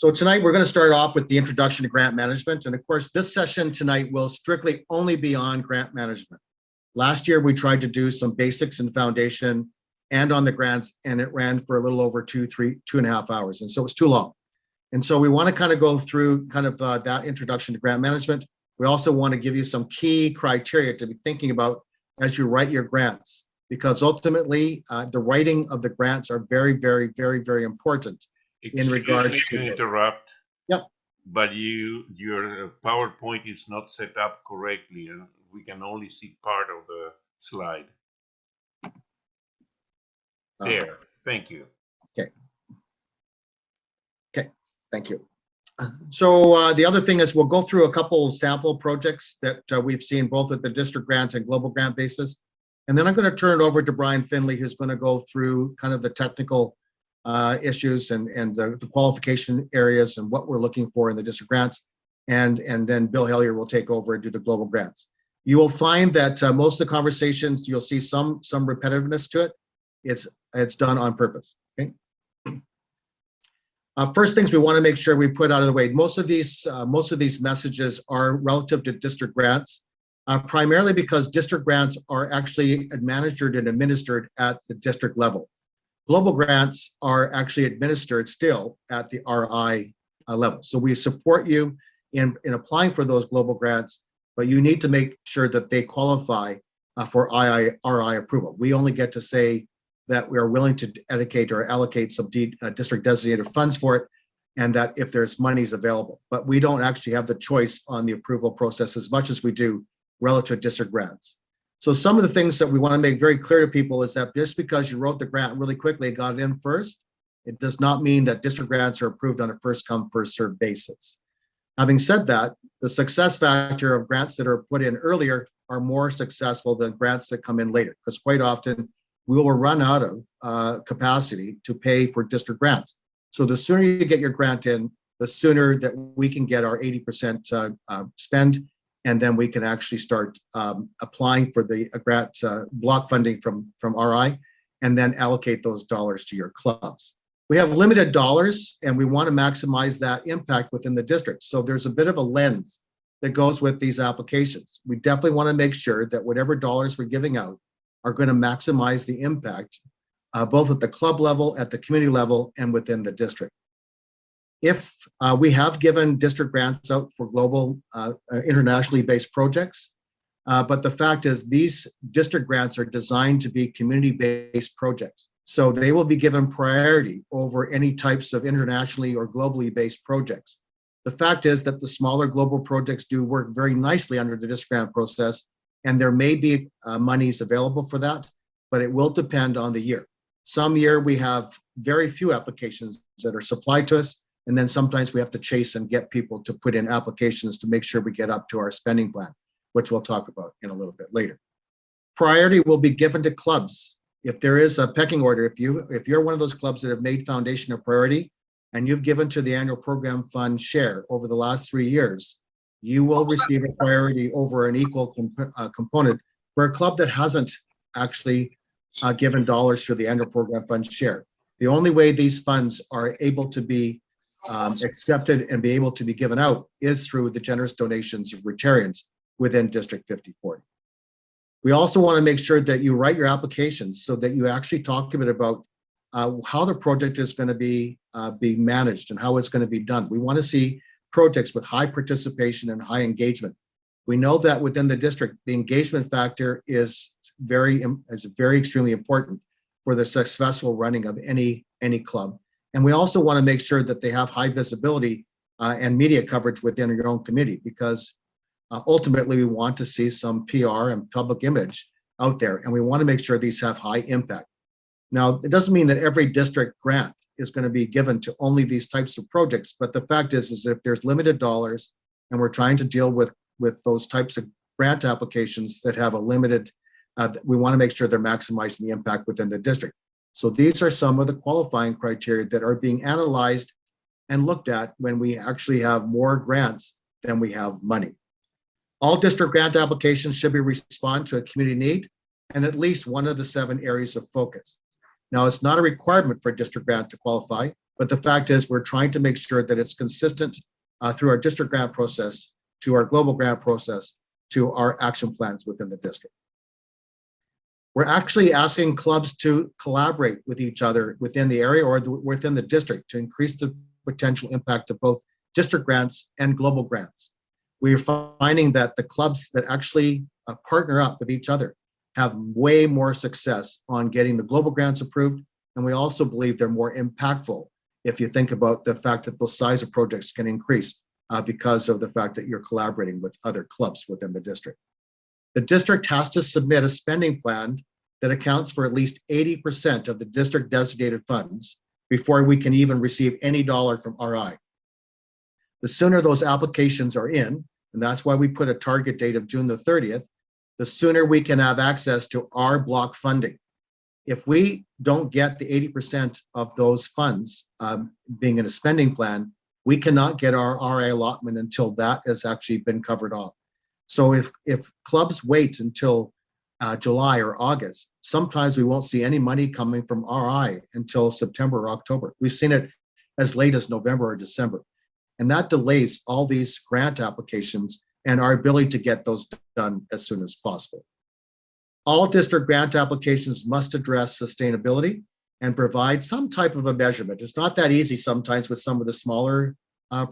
So tonight we're going to start off with the introduction to grant management. And of course, this session tonight will strictly only be on grant management. Last year, we tried to do some basics and foundation and on the grants, and it ran for a little over 2.5 hours. And so it's too long. And so we want to kind of go through kind of that introduction to grant management. We also want to give you some key criteria to be thinking about as you write your grants, because ultimately the writing of the grants are very, very, very, very important in regards to interrupt. Yep. But your PowerPoint is not set up correctly, and we can only see part of the slide. There. Thank you. Okay. Okay. Thank you. So the other thing is we'll go through a couple sample projects that we've seen both at the district grant and global grant basis. And then I'm going to turn it over to Brian Finley, who's going to go through kind of the technical issues and the qualification areas and what we're looking for in the district grants. And then Bill Hellier will take over and do the global grants. You will find that most of the conversations, you'll see some repetitiveness to it. It's done on purpose. Okay. First things we want to make sure we put out of the way. Most of these messages are relative to district grants, primarily because district grants are actually managed and administered at the district level. Global grants are actually administered still at the RI level. So we support you in applying for those global grants, but you need to make sure that they qualify for RI approval. We only get to say that we are willing to dedicate or allocate some district designated funds for it, and that if there's monies available. But we don't actually have the choice on the approval process as much as we do relative to district grants. So some of the things that we want to make very clear to people is that just because you wrote the grant really quickly and got it in first, it does not mean that district grants are approved on a first come, first served basis. Having said that, the success factor of grants that are put in earlier are more successful than grants that come in later, because quite often we will run out of capacity to pay for district grants. So the sooner you get your grant in, the sooner that we can get our 80% spend, and then we can actually start applying for the grant block funding from RI, and then allocate those dollars to your clubs. We have limited dollars, and we want to maximize that impact within the district. So there's a bit of a lens that goes with these applications. We definitely want to make sure that whatever dollars we're giving out are going to maximize the impact, both at the club level, at the community level, and within the district. If we have given district grants out for global, internationally based projects, but the fact is these district grants are designed to be community-based projects. So they will be given priority over any types of internationally or globally based projects. The fact is that the smaller global projects do work very nicely under the district grant process, and there may be monies available for that, but it will depend on the year. Some year we have very few applications that are supplied to us, and then sometimes we have to chase and get people to put in applications to make sure we get up to our spending plan, which we'll talk about in a little bit later. Priority will be given to clubs. If there is a pecking order, if you're one of those clubs that have made foundation a priority and you've given to the annual program fund share over the last 3 years, you will receive a priority over an equal component. For a club that hasn't actually given dollars to the annual program fund share. The only way these funds are able to be accepted and be able to be given out is through the generous donations of Rotarians within District 5040. We also want to make sure that you write your applications so that you actually talk a bit about how the project is going to be managed and how it's going to be done. We want to see projects with high participation and high engagement. We know that within the district, the engagement factor is very extremely important for the successful running of any club. And we also want to make sure that they have high visibility and media coverage within your own community, because ultimately we want to see some PR and public image out there, and we want to make sure these have high impact. Now, it doesn't mean that every district grant is going to be given to only these types of projects, but the fact is if there's limited dollars and we're trying to deal with those types of grant applications that have a limited, we want to make sure they're maximizing the impact within the district. So these are some of the qualifying criteria that are being analyzed and looked at when we actually have more grants than we have money. All district grant applications should respond to a community need and at least one of the 7 areas of focus. Now, it's not a requirement for a district grant to qualify, But the fact is we're trying to make sure that it's consistent through our district grant process, to our global grant process, to our action plans within the district. We're actually asking clubs to collaborate with each other within the area or within the district to increase the potential impact of both district grants and global grants. We're finding that the clubs that actually partner up with each other have way more success on getting the global grants approved. And we also believe they're more impactful if you think about the fact that the size of projects can increase because of the fact that you're collaborating with other clubs within the district. The district has to submit a spending plan that accounts for at least 80% of the district designated funds before we can even receive any dollar from RI. The sooner those applications are in, and that's why we put a target date of June the 30th, the sooner we can have access to our block funding. If we don't get the 80% of those funds being in a spending plan, we cannot get our RI allotment until that has actually been covered off. So if clubs wait until July or August, sometimes we won't see any money coming from RI until September or October. We've seen it as late as November or December. And that delays all these grant applications and our ability to get those done as soon as possible. All district grant applications must address sustainability and provide some type of a measurement. It's not that easy sometimes with some of the smaller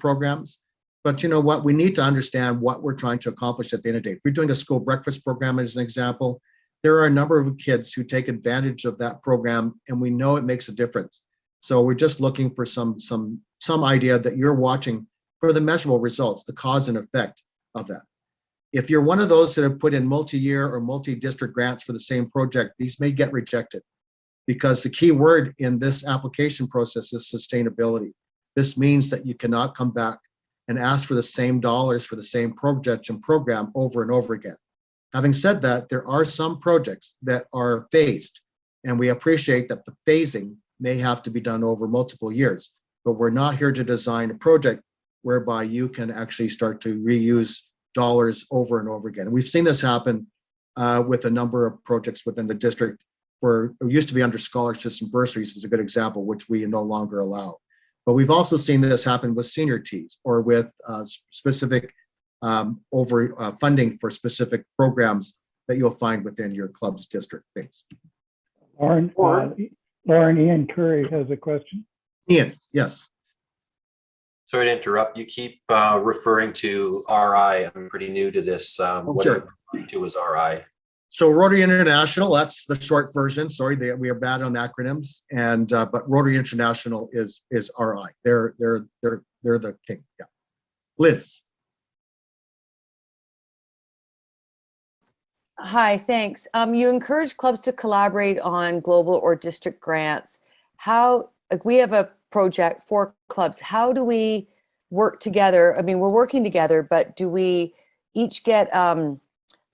programs. But you know what? We need to understand what we're trying to accomplish at the end of the day. If we're doing a school breakfast program as an example, there are a number of kids who take advantage of that program, and we know it makes a difference. So we're just looking for some idea that you're watching for the measurable results, the cause and effect of that. If you're one of those that have put in multi-year or multi-district grants for the same project, these may get rejected because the key word in this application process is sustainability. This means that you cannot come back and ask for the same dollars for the same project and program over and over again. Having said that, there are some projects that are phased, and we appreciate that the phasing may have to be done over multiple years, but we're not here to design a project whereby you can actually start to reuse dollars over and over again. And we've seen this happen with a number of projects within the district where it used to be under scholarships and bursaries is a good example, which we no longer allow. But we've also seen this happen with senior teas or with specific funding for specific programs that you'll find within your club's district things. Lauren, Ian Curry has a question. Ian, yes. Sorry to interrupt. You keep referring to RI. I'm pretty new to this. What sure. are you referring to as RI? So Rotary International, that's the short version. Sorry, we are bad on acronyms, and but Rotary International is RI. They're the king. Yeah. Liz. Hi, thanks. You encourage clubs to collaborate on global or district grants. How, like, we have a project for clubs. How do we work together? I mean, we're working together, but do we each get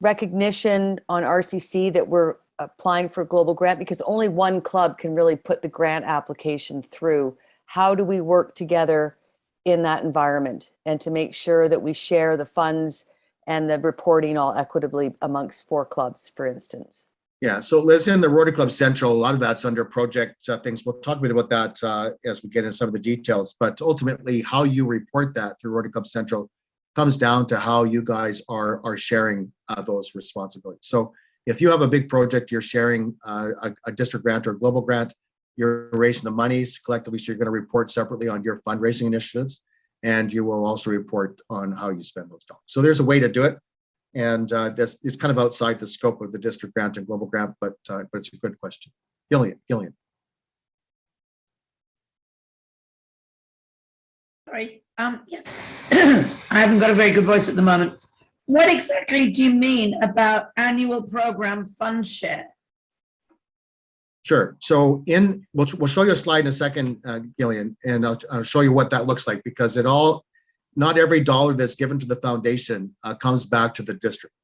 recognition on RCC that we're applying for a global grant? Because only one club can really put the grant application through. How do we work together in that environment and to make sure that we share the funds and the reporting all equitably amongst 4 clubs, for instance? Yeah, so Liz, in the Rotary Club Central, a lot of that's under project things. We'll talk a bit about that as we get into some of the details, but ultimately how you report that through Rotary Club Central comes down to how you guys are sharing those responsibilities. So if you have a big project, you're sharing a district grant or a global grant, you're raising the monies collectively, so you're going to report separately on your fundraising initiatives, and you will also report on how you spend those dollars. So there's a way to do it, and this is kind of outside the scope of the district grant and global grant, but it's a good question. Gillian. Sorry. Yes. I haven't got a very good voice at the moment. What exactly do you mean about annual program fund share? Sure. So we'll show you a slide in a second, Gillian, and I'll show you what that looks like, because not every dollar that's given to the foundation comes back to the district.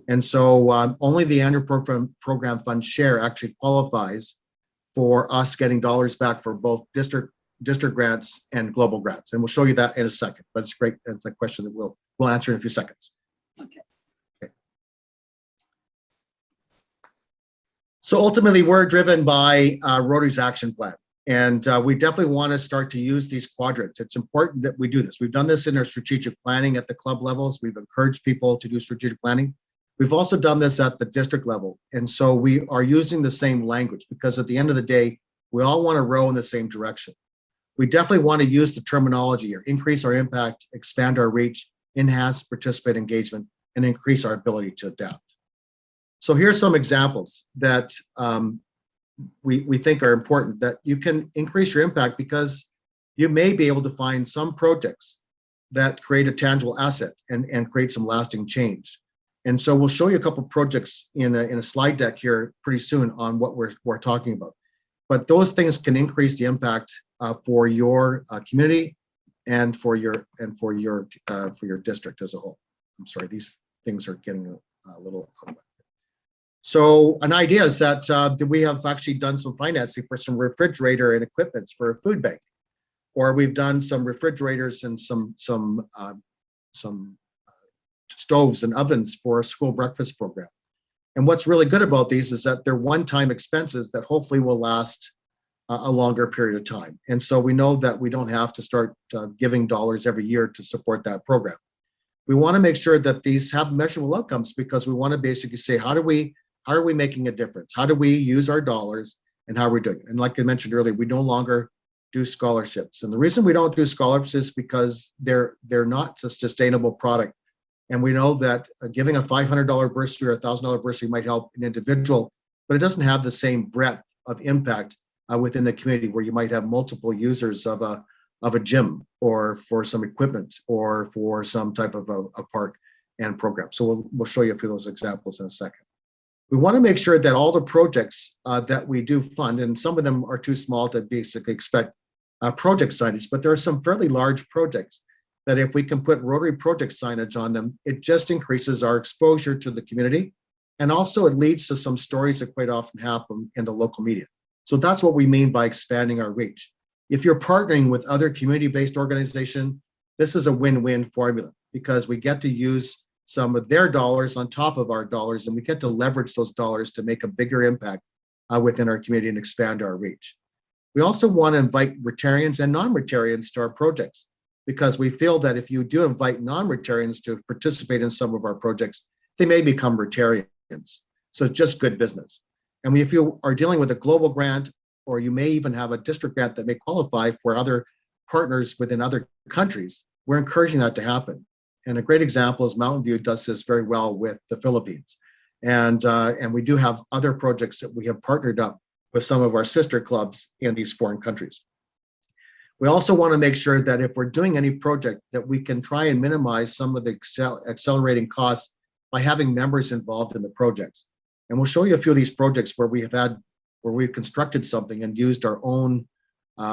And so only the annual program fund share actually qualifies for us getting dollars back for both district grants and global grants. And we'll show you that in a second, but it's great. It's a question that we'll answer in a few seconds. Okay. So ultimately, we're driven by Rotary's action plan. And we definitely want to start to use these quadrants. It's important that we do this. We've done this in our strategic planning at the club levels. We've encouraged people to do strategic planning. We've also done this at the district level. And so we are using the same language because at the end of the day, we all want to row in the same direction. We definitely want to use the terminology here, increase our impact, expand our reach, enhance participant engagement, and increase our ability to adapt. So here's some examples that we think are important, that you can increase your impact because you may be able to find some projects that create a tangible asset and create some lasting change. And so we'll show you a couple of projects in a slide deck here pretty soon on what we're talking about. But those things can increase the impact for your community and for your district as a whole. I'm sorry, these things are getting a little out of whack. So an idea is that we have actually done some financing for some refrigerator and equipments for a food bank, or we've done some refrigerators and some stoves and ovens for a school breakfast program. And what's really good about these is that they're one-time expenses that hopefully will last a longer period of time. And so we know that we don't have to start giving dollars every year to support that program. We want to make sure that these have measurable outcomes because we want to basically say, how are we making a difference? How do we use our dollars and how are we doing it? And like I mentioned earlier, we no longer do scholarships. And the reason we don't do scholarships is because they're not a sustainable product. And we know that giving a $500 bursary or $1,000 bursary might help an individual, but it doesn't have the same breadth of impact within the community where you might have multiple users of a gym or for some equipment or for some type of a park and program. So we'll show you a few of those examples in a second. We want to make sure that all the projects that we do fund, and some of them are too small to basically expect project signage, but there are some fairly large projects that if we can put Rotary project signage on them, it just increases our exposure to the community. And also it leads to some stories that quite often happen in the local media. So that's what we mean by expanding our reach. If you're partnering with other community-based organizations, this is a win-win formula because we get to use some of their dollars on top of our dollars, and we get to leverage those dollars to make a bigger impact within our community and expand our reach. We also want to invite Rotarians and non-Rotarians to our projects because we feel that if you do invite non-Rotarians to participate in some of our projects, they may become Rotarians. So it's just good business. And if you are dealing with a global grant, or you may even have a district grant that may qualify for other partners within other countries, we're encouraging that to happen. And a great example is Mountain View does this very well with the Philippines. And we do have other projects that we have partnered up with some of our sister clubs in these foreign countries. We also want to make sure that if we're doing any project that we can try and minimize some of the accelerating costs by having members involved in the projects. And we'll show you a few of these projects where we've constructed something and used our own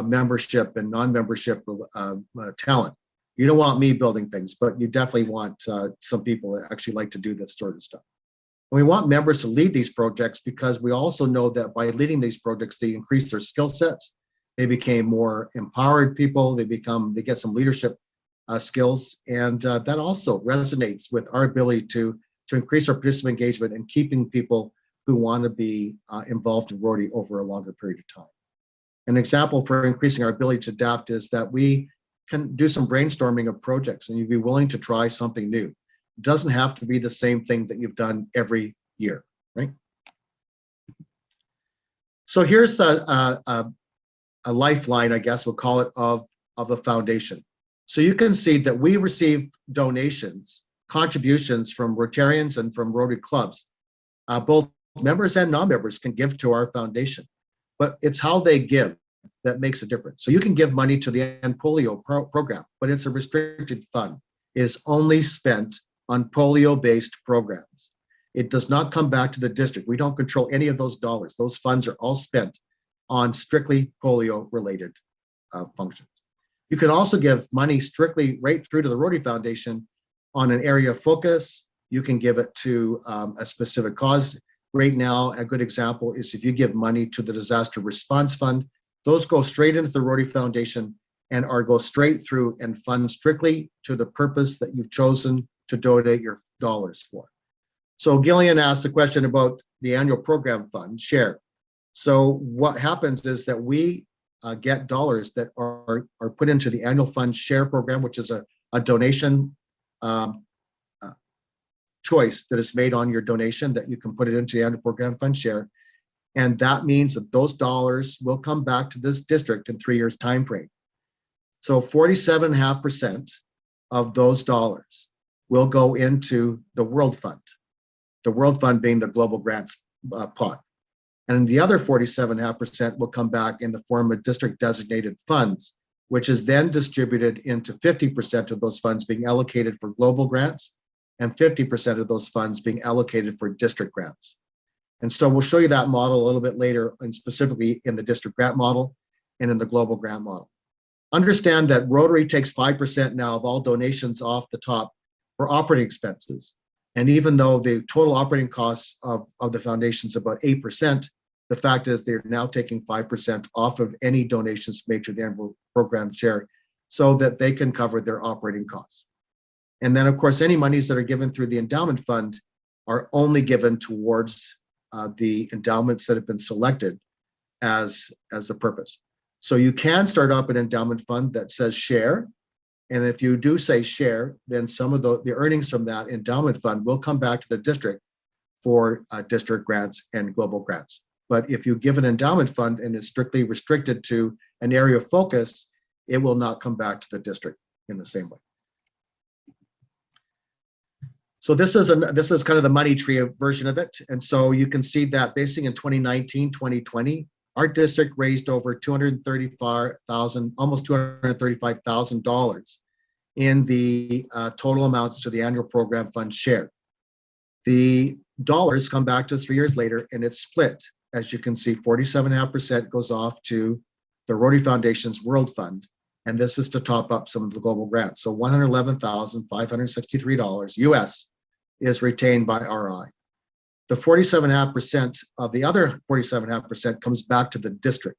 membership and non-membership talent. You don't want me building things, but you definitely want some people that actually like to do this sort of stuff. And we want members to lead these projects because we also know that by leading these projects, they increase their skill sets. They became more empowered people. They get some leadership skills, and that also resonates with our ability to increase our participant engagement and keeping people who want to be involved in Rotary over a longer period of time. An example for increasing our ability to adapt is that we can do some brainstorming of projects and you'd be willing to try something new. It doesn't have to be the same thing that you've done every year, right? So here's a lifeline, I guess we'll call it, of a foundation. So you can see that we receive donations, contributions from Rotarians and from Rotary clubs. Both members and non-members can give to our foundation, but it's how they give that makes a difference. So you can give money to the End Polio program, but it's a restricted fund. It is only spent on polio-based programs. It does not come back to the district. We don't control any of those dollars. Those funds are all spent on strictly polio-related functions. You can also give money strictly right through to the Rotary Foundation on an area of focus. You can give it to a specific cause. Right now, a good example is if you give money to the Disaster Response Fund, those go straight into the Rotary Foundation and go straight through and fund strictly to the purpose that you've chosen to donate your dollars for. So Gillian asked a question about the annual program fund, share. So what happens is that we get dollars that are put into the annual fund share program, which is a donation choice that is made on your donation that you can put it into the annual program fund share. And that means that those dollars will come back to this district in 3 years time frame. So 47.5% of those dollars will go into the World Fund, the World Fund being the global grants pot. And the other 47.5% will come back in the form of district designated funds, which is then distributed into 50% of those funds being allocated for global grants and 50% of those funds being allocated for district grants. And so we'll show you that model a little bit later, and specifically in the district grant model and in the global grant model. Understand that Rotary takes 5% now of all donations off the top for operating expenses. And even though the total operating costs of the foundation is about 8%, the fact is they're now taking 5% off of any donations made to the annual program share so that they can cover their operating costs. And then, of course, any monies that are given through the endowment fund are only given towards the endowments that have been selected as the purpose. So you can start up an endowment fund that says share. And if you do say share, then some of the earnings from that endowment fund will come back to the district for district grants and global grants. But if you give an endowment fund and it's strictly restricted to an area of focus, it will not come back to the district in the same way. So this is kind of the money tree version of it. And so you can see that basically in 2019, 2020, our district raised over $235,000, almost $235,000 in the total amounts to the annual program fund share. The dollars come back to us 3 years later, and it's split. As you can see, 47.5% goes off to the Rotary Foundation's World Fund, and this is to top up some of the global grants. So $111,563 US is retained by RI. The 47.5% of the other 47.5% comes back to the district.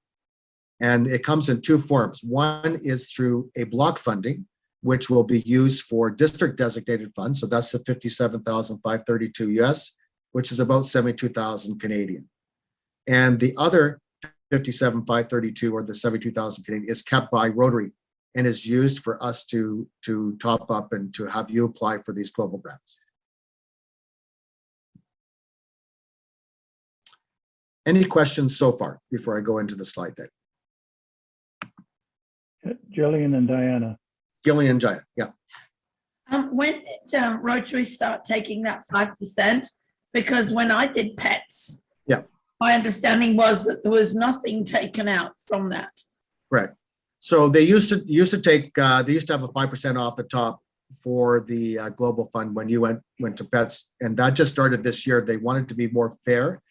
And it comes in two forms. One is through a block funding, which will be used for district designated funds. So that's the 57,532 US, which is about 72,000 Canadian. And the other 57,532 or the 72,000 Canadian is kept by Rotary and is used for us to top up and to have you apply for these global grants. Any questions so far before I go into the slide deck? Jillian and Diana. Gillian and Jaya, yeah. When did Rotary start taking that 5%? Because when I did pets, Yeah. my understanding was that there was nothing taken out from that. Right. So they used to take they used to have a 5% off the top for the global fund when you went to pets, and that just started this year. They wanted to be more fair.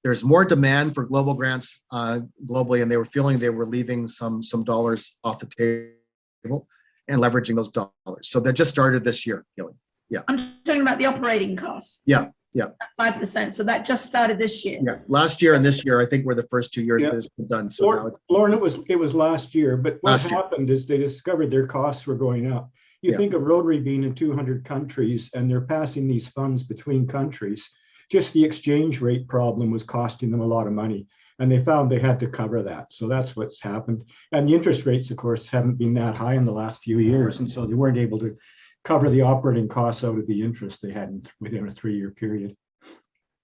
There's more demand for global grants globally, and they were feeling they were leaving some dollars off the table and leveraging those dollars. So that just started this year, Gillian. Yeah. I'm talking about the operating costs. Yeah. Yeah. 5%. So that just started this year. Yeah. Last year and this year, I think were the first 2 years Yeah. that it's been done. So now it's Lauren, it was last year, but what Last year. happened is they discovered their costs were going up. You Yeah. think of Rotary being in 200 countries and they're passing these funds between countries. Just the exchange rate problem was costing them a lot of money, and they found they had to cover that. So that's what's happened. And the interest rates, of course, haven't been that high in the last few years, and so they weren't able to cover the operating costs out of the interest they had within a 3-year period.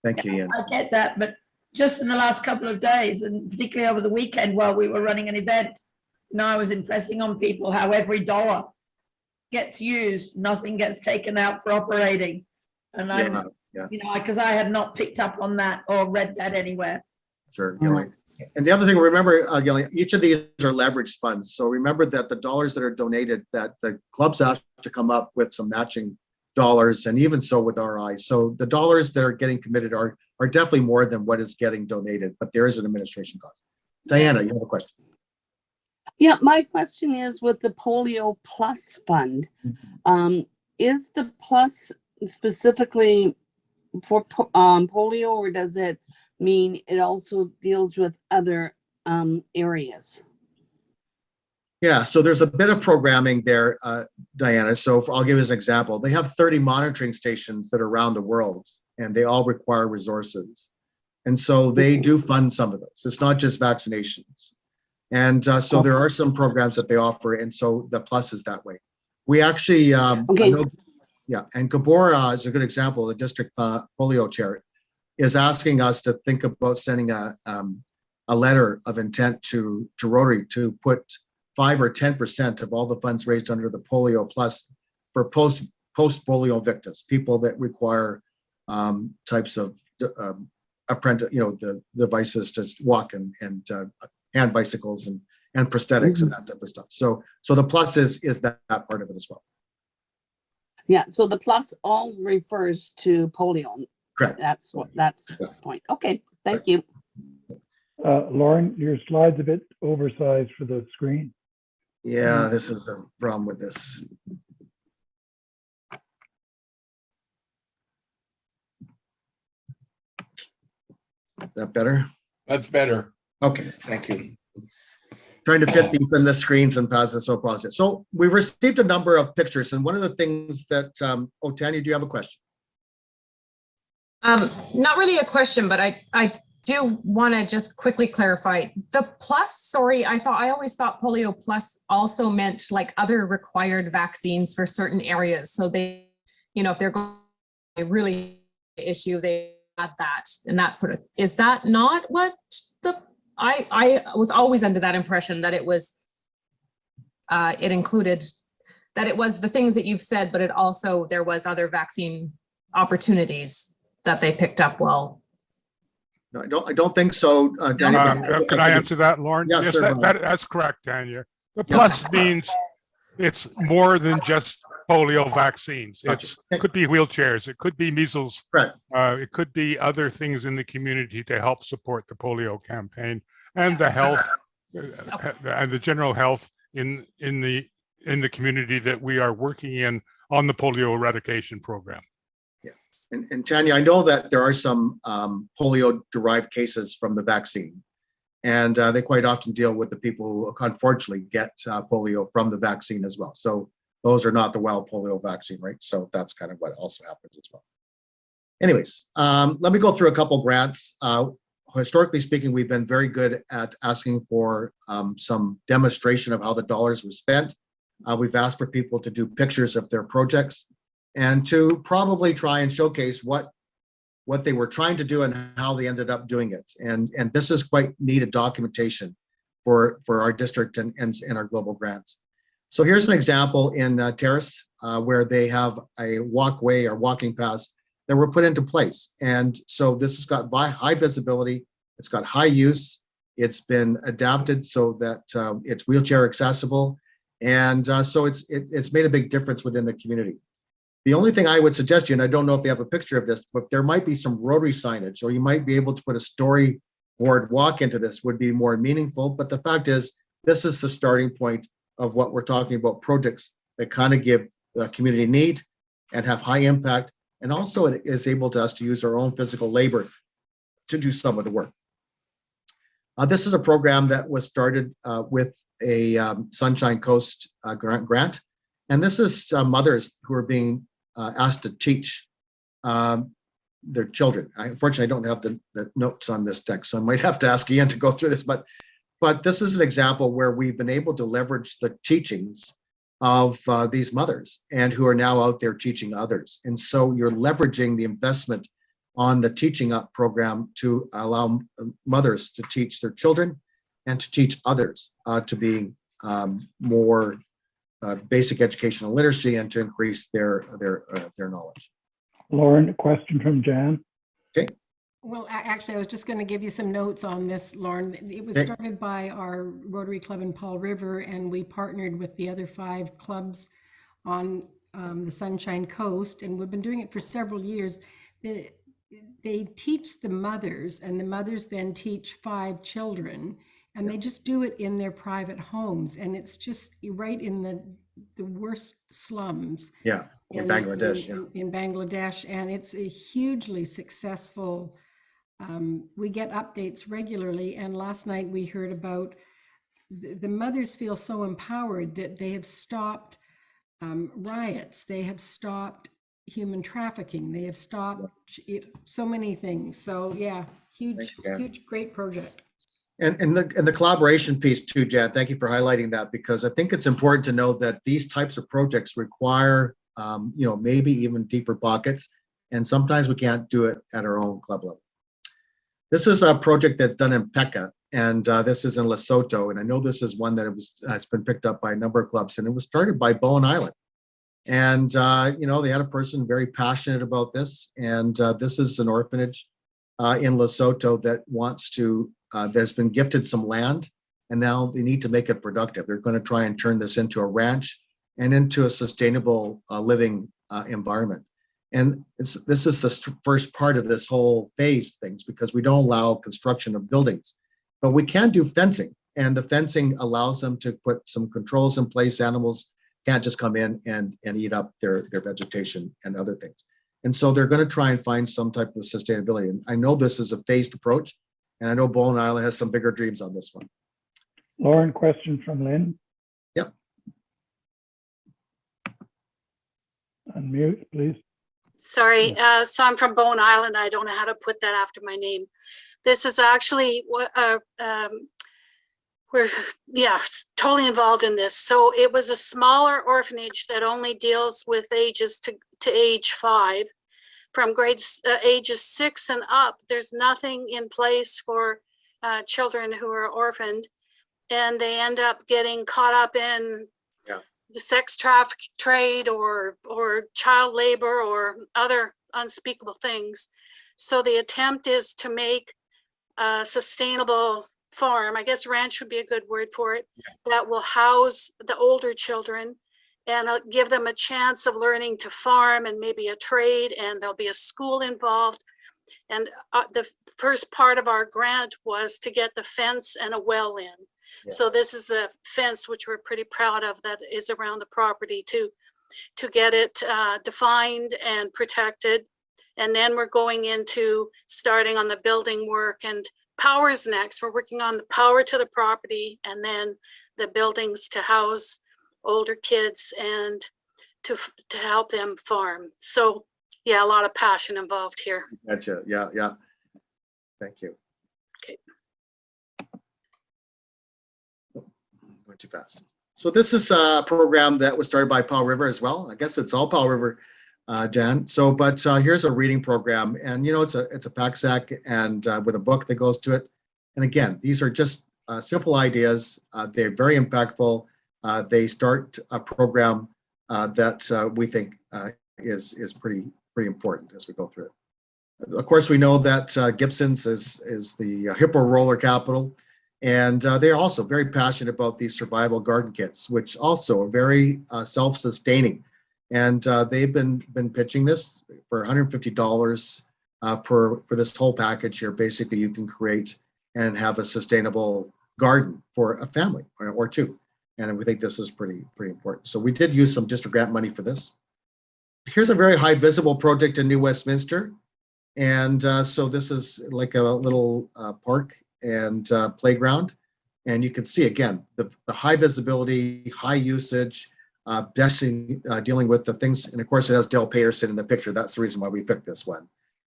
Thank you, Ian. I get that, but just in the last couple of days, and particularly over the weekend while we were running an event, I was impressing on people how every dollar gets used, nothing gets taken out for operating. And I'm, because I had not picked up on that or read that anywhere. Sure, Gillian. And the other thing, remember, Gillian, each of these are leveraged funds. So remember that the dollars that are donated, that the clubs have to come up with some matching dollars, and even so with RI. So the dollars that are getting committed are definitely more than what is getting donated, but there is an administration cost. Diana, you have a question. Yeah, my question is with the Polio Plus Fund, is the plus specifically for polio, or does it mean it also deals with other areas? Yeah, so there's a bit of programming there, Diana. So I'll give you an example. They have 30 monitoring stations that are around the world, and they all require resources. And so they do fund some of those. It's not just vaccinations. And so there are some programs that they offer, and so the plus is that way. We actually, I Okay. know, yeah, and Gabor is a good example. The district polio chair is asking us to think about sending a letter of intent to Rotary to put 5 or 10% of all the funds raised under the Polio Plus for post polio victims, people that require types of apprentice, the devices to walk and hand bicycles and prosthetics and that type of stuff. So the plus is that part of it as well. Yeah, so the plus all refers to polio. Correct. That's the point. Okay, thank you. Lauren, your slide's a bit oversized for the screen. Yeah, this is the problem with this. That better? That's better. Okay, thank you. Trying to fit these in the screens and pass this so positive. So we received a number of pictures, and one of the things that, oh, Tanya, do you have a question? Not really a question, but I do want to just quickly clarify the plus. Sorry, I always thought polio plus also meant like other required vaccines for certain areas. So they, if they're going to really issue, they add that and that sort of. Is that not what I was always under that impression that it was, it included, that it was the things that you've said, but it also, there was other vaccine opportunities that they picked up well. No, I don't think so, Tanya. Can I answer that, Lauren? Yeah, yes, sure, that's correct, Tanya. The plus means it's more than just polio vaccines. Gotcha. It could be wheelchairs, it could be measles, Right. It could be other things in the community to help support the polio campaign and the health and the general health in the community that we are working in on the polio eradication program. And Tanya, I know that there are some polio-derived cases from the vaccine, and they quite often deal with the people who unfortunately get polio from the vaccine as well. So those are not the wild polio vaccine, right? So that's kind of what also happens as well. Anyways, let me go through a couple grants. Historically speaking, we've been very good at asking for some demonstration of how the dollars were spent. We've asked for people to do pictures of their projects and to probably try and showcase what they were trying to do and how they ended up doing it. And this is quite needed documentation for our district and our global grants. So here's an example in Terrace where they have a walkway or walking paths that were put into place. And so this has got high visibility, it's got high use, it's been adapted so that it's wheelchair accessible. And so it's made a big difference within the community. The only thing I would suggest you, and I don't know if they have a picture of this, but there might be some Rotary signage, or you might be able to put a storyboard walk into this would be more meaningful. But the fact is, this is the starting point of what we're talking about, projects that kind of give the community need and have high impact. And also it is able to us to use our own physical labor to do some of the work. This is a program that was started with a Sunshine Coast grant. And this is mothers who are being asked to teach their children. Unfortunately, I don't have the notes on this deck, so I might have to ask Ian to go through this, but this is an example where we've been able to leverage the teachings of these mothers and who are now out there teaching others. And so you're leveraging the investment on the teaching up program to allow mothers to teach their children and to teach others to be more basic educational literacy and to increase their knowledge. Lauren, a question from Jan. Okay. Well, actually, I was just going to give you some notes on this, Lauren. It was started by our Rotary Club in Paul River, and we partnered with the other 5 clubs on the Sunshine Coast, and we've been doing it for several years. They teach the mothers, and the mothers then teach 5 children, and they just do it in their private homes, and it's just right in the worst slums. Yeah, in Bangladesh. In Bangladesh, and it's a hugely successful. We get updates regularly, and last night we heard about the mothers feel so empowered that they have stopped riots, they have stopped human trafficking, they have stopped so many things. So yeah, huge, great project. And the collaboration piece too, Jan, thank you for highlighting that, because I think it's important to know that these types of projects require, maybe even deeper pockets, and sometimes we can't do it at our own club level. This is a project that's done in Pekka, and this is in Lesotho, and I know this is one that it's been picked up by a number of clubs, and it was started by Bowen Island. And, they had a person very passionate about this, and this is an orphanage in Lesotho that wants to, that's been gifted some land, and now they need to make it productive. They're going to try and turn this into a ranch and into a sustainable living environment. And this is the first part of this whole phase things, because we don't allow construction of buildings, but we can do fencing, and the fencing allows them to put some controls in place. Animals can't just come in and eat up their vegetation and other things. And so they're going to try and find some type of sustainability. And I know this is a phased approach, and I know Bowen Island has some bigger dreams on this one. Lauren, question from Lynn. Yep. Unmute, please. Sorry, so I'm from Bowen Island. I don't know how to put that after my name. This is actually what we're totally involved in this. So it was a smaller orphanage that only deals with ages to age 5. From grades ages 6 and up, there's nothing in place for children who are orphaned, and they end up getting caught up in the sex traffic trade or child labor or other unspeakable things. So the attempt is to make a sustainable farm, I guess ranch would be a good word for it, that will house the older children and give them a chance of learning to farm and maybe a trade, and there'll be a school involved. And the first part of our grant was to get the fence and a well in. Yeah. So this is the fence, which we're pretty proud of, that is around the property to get it defined and protected. And then we're going into starting on the building work, and power's next. We're working on the power to the property, and then the buildings to house older kids and to help them farm. So yeah, a lot of passion involved here. Gotcha. Yeah. Thank you. Okay. Going too fast. So this is a program that was started by Powell River as well. I guess it's all Powell River, Jan. So, but here's a reading program, and it's a pack sack and with a book that goes to it. And again, these are just simple ideas. They're very impactful. They start a program that we think is pretty important as we go through it. Of course, we know that Gibson's is the hippo roller capital, and they're also very passionate about these survival garden kits, which also are very self-sustaining. And they've been pitching this for $150 for this whole package here. Basically, you can create and have a sustainable garden for a family or two. And we think this is pretty important. So we did use some district grant money for this. Here's a very high visible project in New Westminster. And so this is like a little park and playground. And you can see, again, the high visibility, high usage, dealing with the things. And of course, it has Dale Paterson in the picture. That's the reason why we picked this one.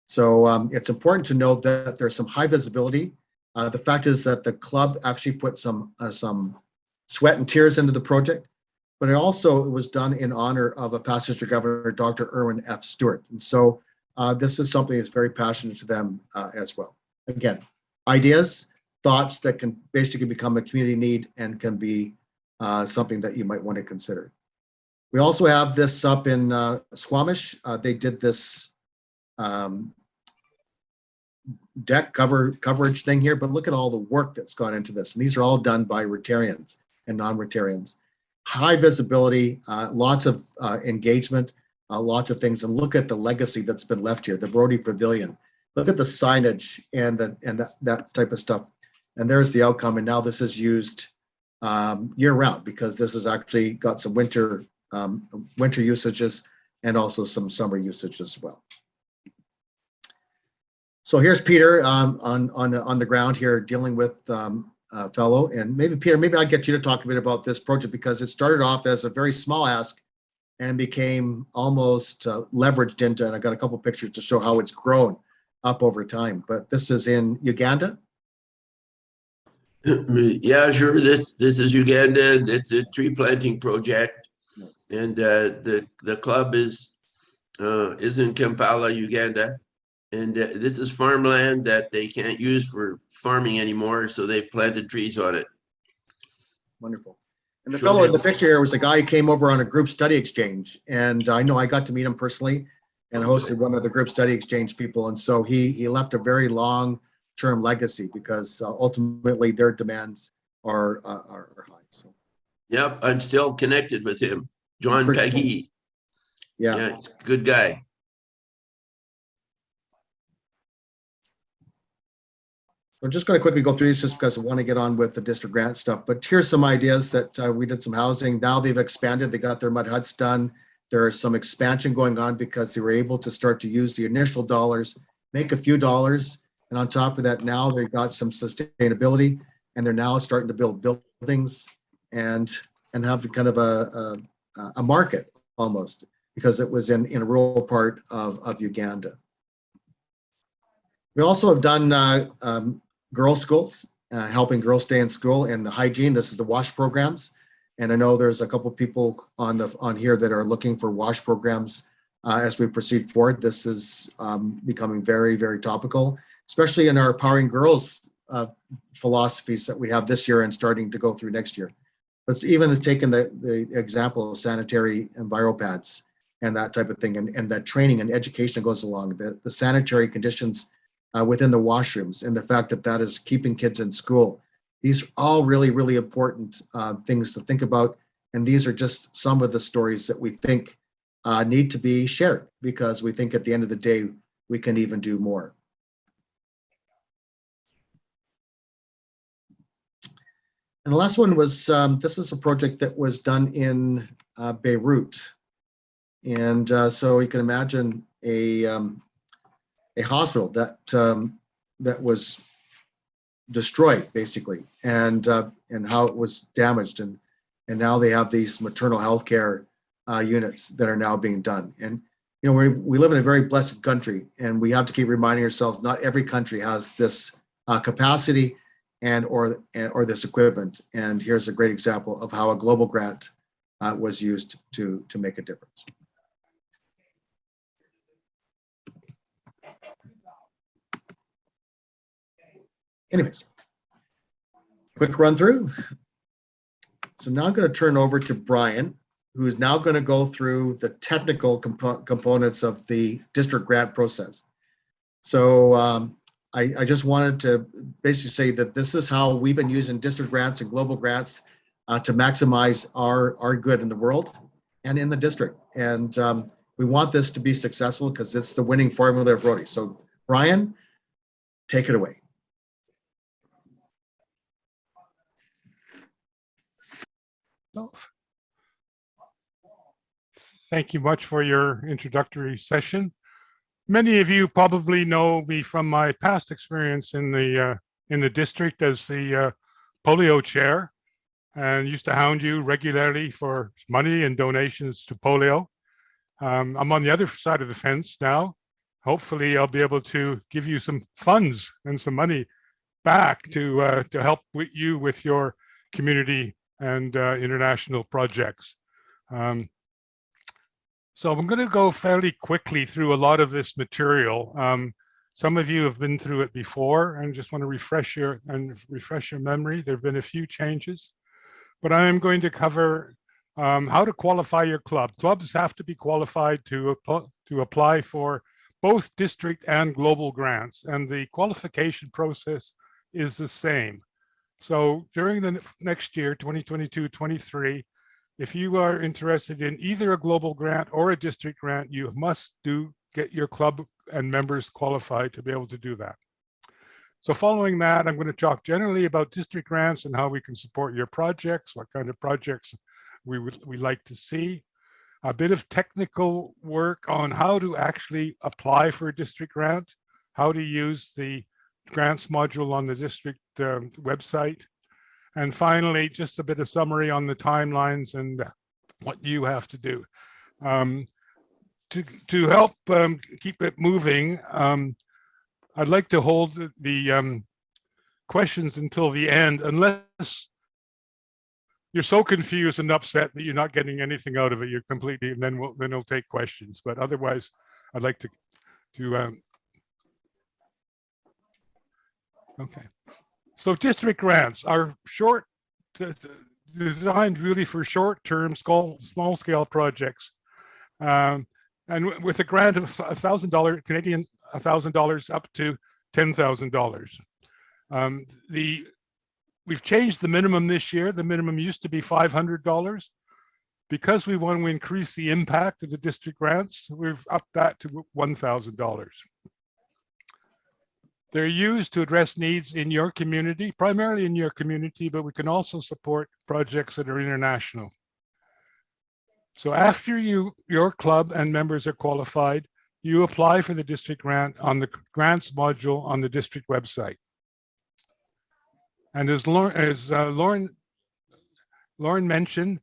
So it's important to know that there's some high visibility. The fact is that the club actually put some sweat and tears into the project, but it was done in honor of a past district governor, Dr. Irwin F. Stewart. And so this is something that's very passionate to them as well. Again, ideas, thoughts that can basically become a community need and can be something that you might want to consider. We also have this up in Squamish. They did this deck coverage thing here, but look at all the work that's gone into this. And these are all done by Rotarians and non-Rotarians. High visibility, lots of engagement, lots of things. And look at the legacy that's been left here, the Brody Pavilion. Look at the signage and that type of stuff. And there's the outcome. And now this is used year round, because this has actually got some winter usages and also some summer usage as well. So here's Peter on the ground here dealing with a fellow. And maybe Peter, maybe I'll get you to talk a bit about this project, because it started off as a very small ask and became almost leveraged into, and I got a couple pictures to show how it's grown up over time. But this is in Uganda. Yeah, sure. This is Uganda. It's a tree planting project, and the club is in Kampala, Uganda, and this is farmland that they can't use for farming anymore, so they planted trees on it. Wonderful. And the Show fellow in the me. picture here was a guy who came over on a group study exchange, and I know I got to meet him personally and hosted one of the group study exchange people, and so he left a very long-term legacy because ultimately their demands are high. So Yep, I'm still connected with him, John pretty cool. Peggy. Yeah. Yeah, he's a good guy. I'm just going to quickly go through these just because I want to get on with the district grant stuff. But here's some ideas that we did some housing. Now they've expanded. They got their mud huts done. There is some expansion going on because they were able to start to use the initial dollars, make a few dollars. And on top of that, now they've got some sustainability and they're now starting to build buildings and have kind of a market almost because it was in a rural part of Uganda. We also have done girls' schools, helping girls stay in school, and the hygiene. This is the WASH programs, and I know there's a couple people on here that are looking for WASH programs as we proceed forward. This is becoming very, very topical, especially in our Powering Girls philosophies that we have this year and starting to go through next year. But even taking the example of sanitary enviropads and that type of thing, and that training and education that goes along, the sanitary conditions within the washrooms, and the fact that that is keeping kids in school. These are all really, really important things to think about. And these are just some of the stories that we think need to be shared because we think at the end of the day, we can even do more. And the last one was, this is a project that was done in Beirut. And so you can imagine a hospital that was destroyed basically, and how it was damaged, and now they have these maternal health care units that are now being done. And you know, we live in a very blessed country, and we have to keep reminding ourselves not every country has this capacity or this equipment. And here's a great example of how a global grant was used to make a difference. Anyways, quick run through. So now I'm going to turn over to Brian, who is now going to go through the technical components of the district grant process. So I just wanted to basically say that this is how we've been using district grants and global grants to maximize our good in the world and in the district. And we want this to be successful because it's the winning formula of Rotary. So Brian, take it away. Thank you much for your introductory session. Many of you probably know me from my past experience in the district as the polio chair, and used to hound you regularly for money and donations to polio. I'm on the other side of the fence now. Hopefully I'll be able to give you some funds and some money back to help you with your community and international projects. So I'm going to go fairly quickly through a lot of this material. Some of you have been through it before and just want to refresh your memory. There have been a few changes, but I am going to cover how to qualify your club. Clubs have to be qualified to apply for both district and global grants, and the qualification process is the same. So during the next year, 2022-23, if you are interested in either a global grant or a district grant, you must get your club and members qualified to be able to do that. So following that, I'm going to talk generally about district grants and how we can support your projects, what kind of projects we like to see. A bit of technical work on how to actually apply for a district grant, how to use the grants module on the district website. And finally, just a bit of summary on the timelines and what you have to do. To help keep it moving, I'd like to hold the questions until the end, unless you're so confused and upset that you're not getting anything out of it. You're completely, and then we'll take questions. But otherwise, I'd like to okay. So district grants are designed really for short-term, small-scale projects, and with a grant of $1,000 Canadian, $1,000 up to $10,000. We've changed the minimum this year. The minimum used to be $500. Because we want to increase the impact of the district grants, we've upped that to $1,000. They're used to address needs in your community, primarily in your community, but we can also support projects that are international. So after your club and members are qualified, you apply for the district grant on the grants module on the district website. And as Lauren mentioned,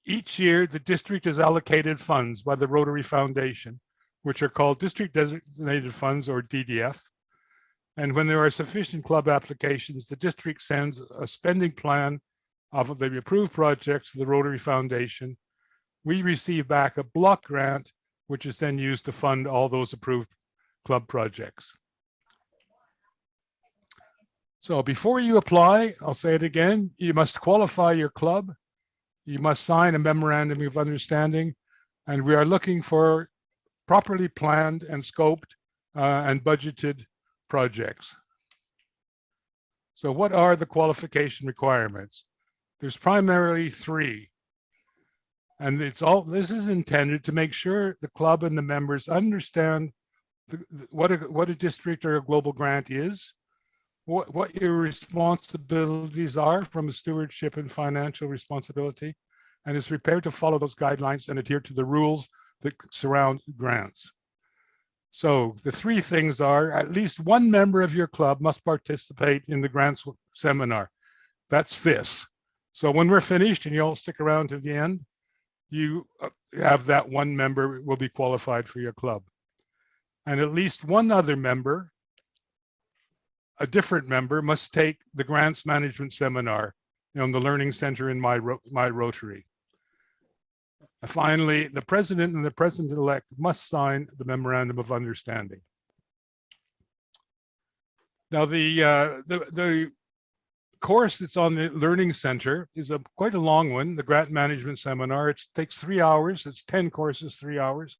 each year the district is allocated funds by the Rotary Foundation, which are called District Designated Funds, or DDF. And when there are sufficient club applications, the district sends a spending plan of the approved projects to the Rotary Foundation. We receive back a block grant, which is then used to fund all those approved club projects. So before you apply, I'll say it again, you must qualify your club. You must sign a memorandum of understanding, and we are looking for properly planned and scoped and budgeted projects. So what are the qualification requirements? There's primarily 3. And this is intended to make sure the club and the members understand what a district or a global grant is, what your responsibilities are from a stewardship and financial responsibility, and is prepared to follow those guidelines and adhere to the rules that surround grants. So the 3 things are: at least one member of your club must participate in the grants seminar. That's this. So when we're finished and you all stick around to the end, you have that one member will be qualified for your club. And at least one other member, a different member, must take the grants management seminar in the Learning Center in my Rotary. Finally, the president and the president-elect must sign the memorandum of understanding. Now, the course that's on the Learning Center is quite a long one, the grant management seminar. It takes 3 hours. It's 10 courses, 3 hours.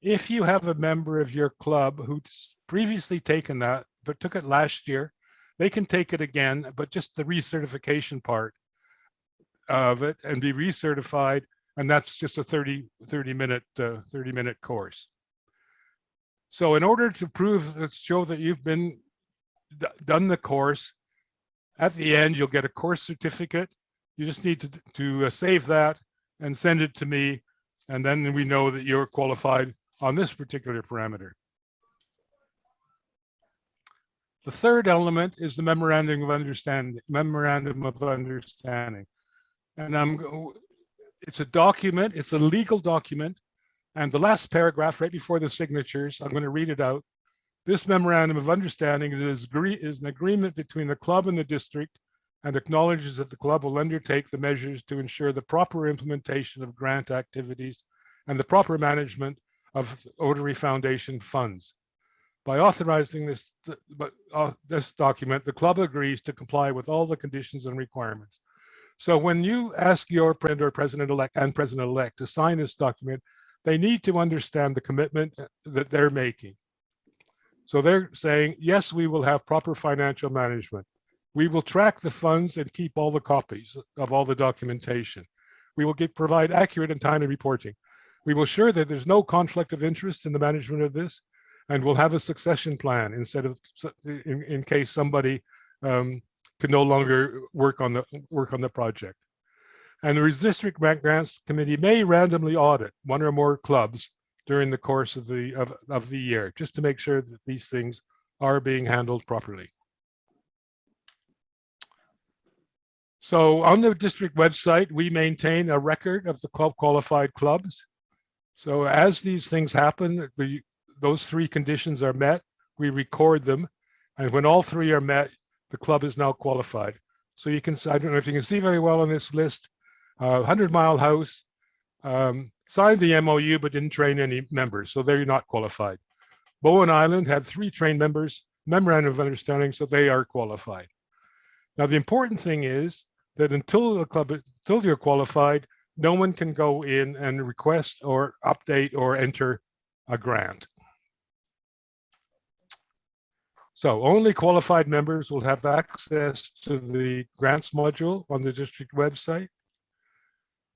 If you have a member of your club who's previously taken that, but took it last year, they can take it again, but just the recertification part of it and be recertified. And that's just a 30-minute course. So in order to show that you've done the course, at the end, you'll get a course certificate. You just need to save that and send it to me. And then we know that you're qualified on this particular parameter. The third element is the memorandum of understanding. And it's a document, it's a legal document. And the last paragraph right before the signatures, I'm going to read it out. This memorandum of understanding is an agreement between the club and the district, and acknowledges that the club will undertake the measures to ensure the proper implementation of grant activities and the proper management of Rotary Foundation funds. By authorizing this document, the club agrees to comply with all the conditions and requirements. So when you ask your friend or president-elect and president-elect to sign this document, they need to understand the commitment that they're making. So they're saying, yes, we will have proper financial management. We will track the funds and keep all the copies of all the documentation. We will provide accurate and timely reporting. We will ensure that there's no conflict of interest in the management of this, and we'll have a succession plan in case somebody can no longer work on the project. And the district grants committee may randomly audit one or more clubs during the course of the year, just to make sure that these things are being handled properly. So on the district website, we maintain a record of the qualified clubs. So as these things happen, those 3 conditions are met, we record them. And when all 3 are met, the club is now qualified. So you can, I don't know if you can see very well on this list, 100 Mile House signed the MOU but didn't train any members, so they're not qualified. Bowen Island had 3 trained members, memorandum of understanding, so they are qualified. Now the important thing is that until you're qualified, no one can go in and request or update or enter a grant. So only qualified members will have access to the grants module on the district website.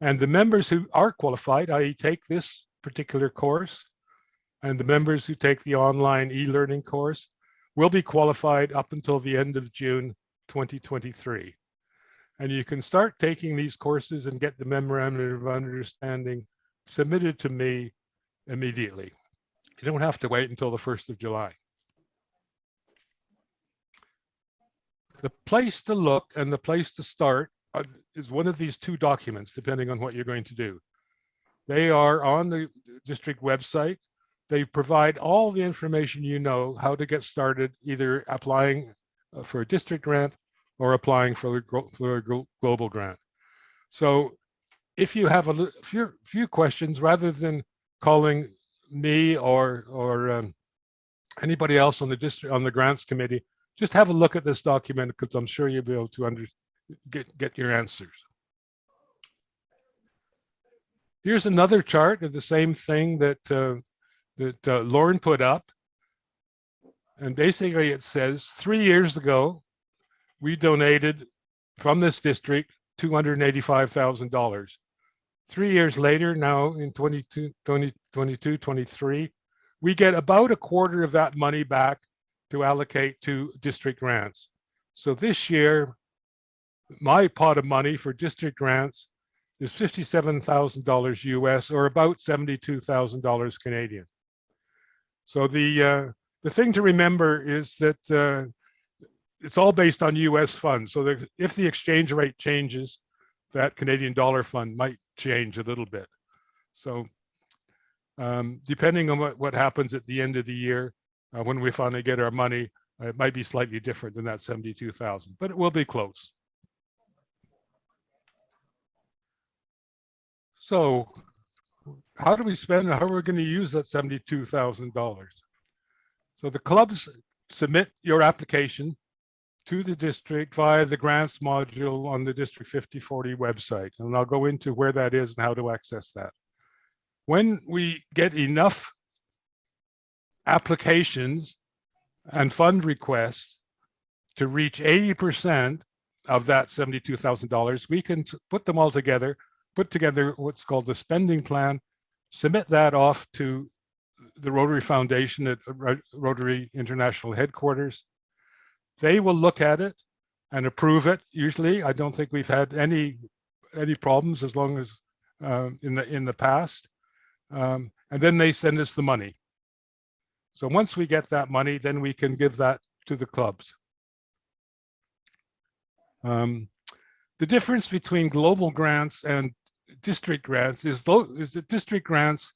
And the members who are qualified, i.e. take this particular course, and the members who take the online e-learning course will be qualified up until the end of June 2023. And you can start taking these courses and get the memorandum of understanding submitted to me immediately. You don't have to wait until the 1st of July. The place to look and the place to start is one of these 2 documents, depending on what you're going to do. They are on the district website. They provide all the information you know how to get started, either applying for a district grant or applying for a global grant. So if you have a few questions, rather than calling me or anybody else on the grants committee, just have a look at this document, because I'm sure you'll be able to get your answers. Here's another chart of the same thing that Lauren put up. And basically it says 3 years ago, we donated from this district $285,000. 3 years later, now in 22, 23, we get about a quarter of that money back to allocate to district grants. So this year, my pot of money for district grants is $57,000 US, or about $72,000 Canadian. So the thing to remember is that it's all based on US funds. So that if the exchange rate changes, that Canadian dollar fund might change a little bit. So depending on what happens at the end of the year, when we finally get our money, it might be slightly different than that 72,000, but it will be close. So how do we spend, how are we going to use that $72,000? So the clubs submit your application to the district via the grants module on the District 5040 website. And I'll go into where that is and how to access that. When we get enough applications and fund requests to reach 80% of that $72,000, we can put them all together, put together what's called the spending plan, submit that off to the Rotary Foundation at Rotary International Headquarters. They will look at it and approve it. Usually, I don't think we've had any problems as long as in the past. And then they send us the money. So once we get that money, then we can give that to the clubs. The difference between global grants and district grants is that district grants,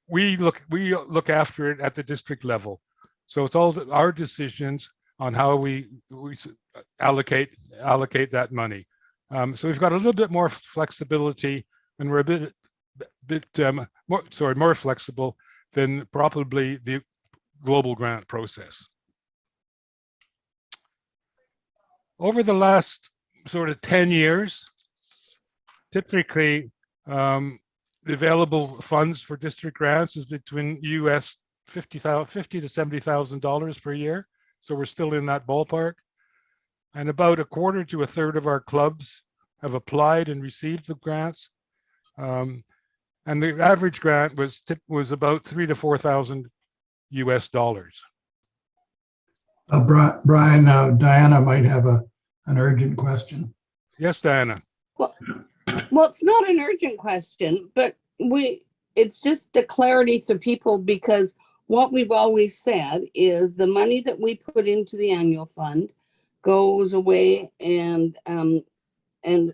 we look after it at the district level. So it's all our decisions on how we allocate that money. So we've got a little bit more flexibility, and we're a bit more flexible than probably the global grant process. Over the last sort of 10 years, typically the available funds for district grants is between US $50,000 to $70,000 per year. So we're still in that ballpark. And about a quarter to a third of our clubs have applied and received the grants. And the average grant was about $3,000 to $4,000 US dollars. Brian, Diana might have an urgent question. Yes, Diana. Well, it's not an urgent question, but it's just the clarity to people, because what we've always said is the money that we put into the annual fund goes away, and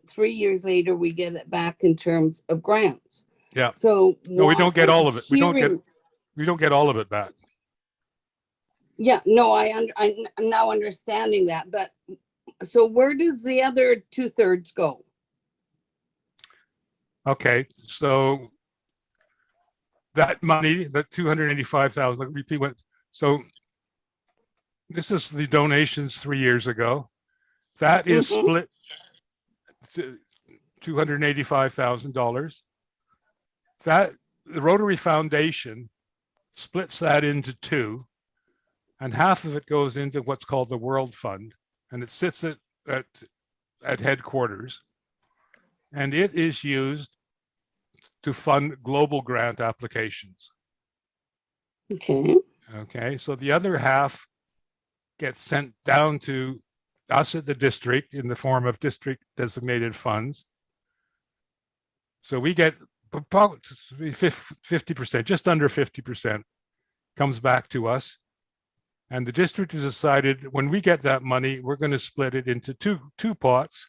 3 years later we get it back in terms of grants. Yeah. So no, we don't get all of it. We don't get all of it back. Yeah, no, I'm now understanding that, but so where does the other 2/3 go? Okay, so that money, that 285,000, repeat what, so this is the donations 3 years ago. That is Mhm. split to $285,000. That the Rotary Foundation splits that into two, and half of it goes into what's called the World Fund, and it sits at headquarters, and it is used to fund global grant applications. Okay. Okay, so the other half gets sent down to us at the district in the form of district designated funds. So we get about 50%, just under 50% comes back to us. And the district has decided when we get that money, we're going to split it into two pots,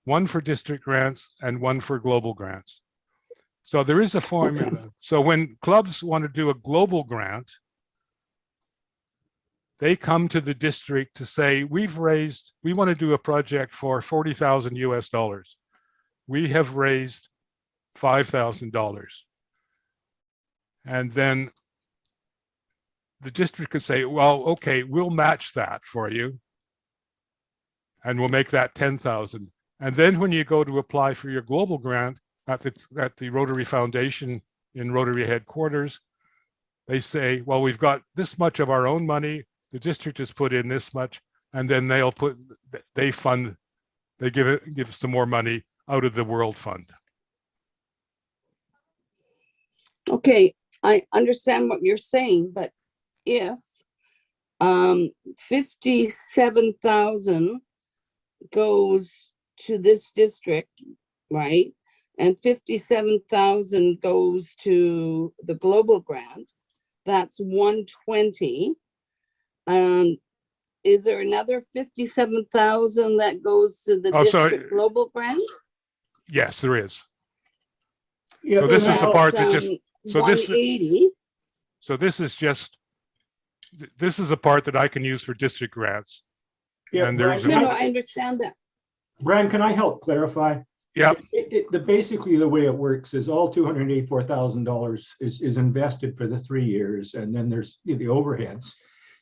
one for district grants and one for global grants. So there is a formula. Okay. So when clubs want to do a global grant, they come to the district to say, we want to do a project for $40,000 US. We have raised $5,000. And then the district could say, well, okay, we'll match that for you. And we'll make that 10,000. And then when you go to apply for your global grant at the Rotary Foundation in Rotary headquarters, they say, well, we've got this much of our own money. The district has put in this much, and then they give some more money out of the World Fund. Okay, I understand what you're saying, but if 57,000 goes to this district, right? And 57,000 goes to the global grant, that's 120. Is there another 57,000 that goes to the district global grant? Yes, there is. Yeah, so this is the part that just, so 180. This is a part that I can use for district grants. Yeah, and Brian, no, I understand that. Brian, can I help clarify? Yeah. Basically, the way it works is all $284,000 is invested for the 3 years, and then there's the overheads.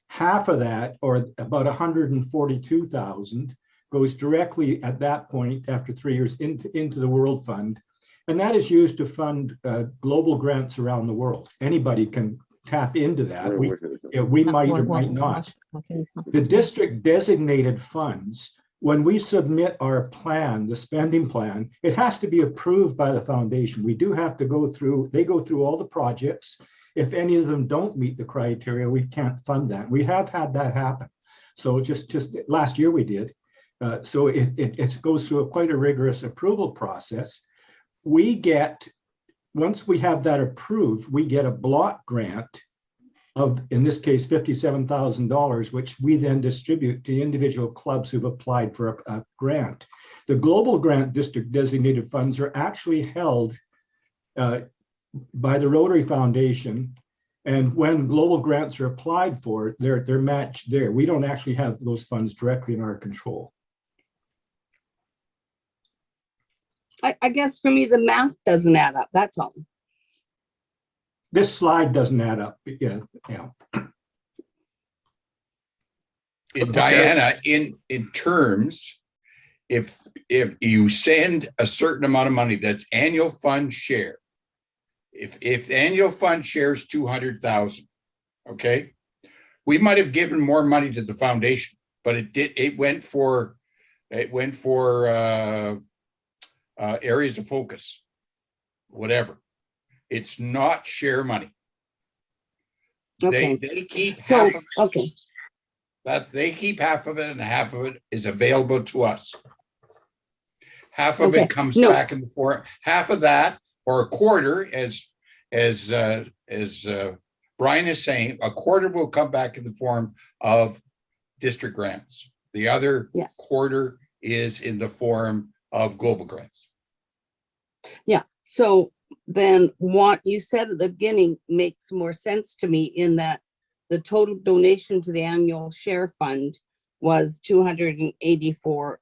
Half of that, or about 142,000, goes directly at that point after 3 years into the World Fund, and that is used to fund global grants around the world. Anybody can tap into that. We might or might not. The district designated funds, when we submit our plan, the spending plan, it has to be approved by the foundation. We do have to they go through all the projects. If any of them don't meet the criteria, we can't fund that. We have had that happen. So just last year we did. So it goes through quite a rigorous approval process. Once we have that approved, we get a block grant of, in this case, $57,000, which we then distribute to individual clubs who've applied for a grant. The global grant district designated funds are actually held by the Rotary Foundation, and when global grants are applied for, they're matched there. We don't actually have those funds directly in our control. I guess for me, the math doesn't add up. That's all. This slide doesn't add up. Yeah. Diana, in terms, if you send a certain amount of money, that's annual fund share. If annual fund shares 200,000, okay, we might have given more money to the foundation, but it went for areas of focus, whatever. It's not share money. Okay. They keep So, half of it. okay. They keep half of it, and half of it is available to us. Half of it comes back in the form, half of that, or a quarter, as Brian is saying, a quarter will come back in the form of district grants. The other quarter is in the form of global grants. Yeah. So then what you said at the beginning makes more sense to me, in that the total donation to the annual share fund was 284,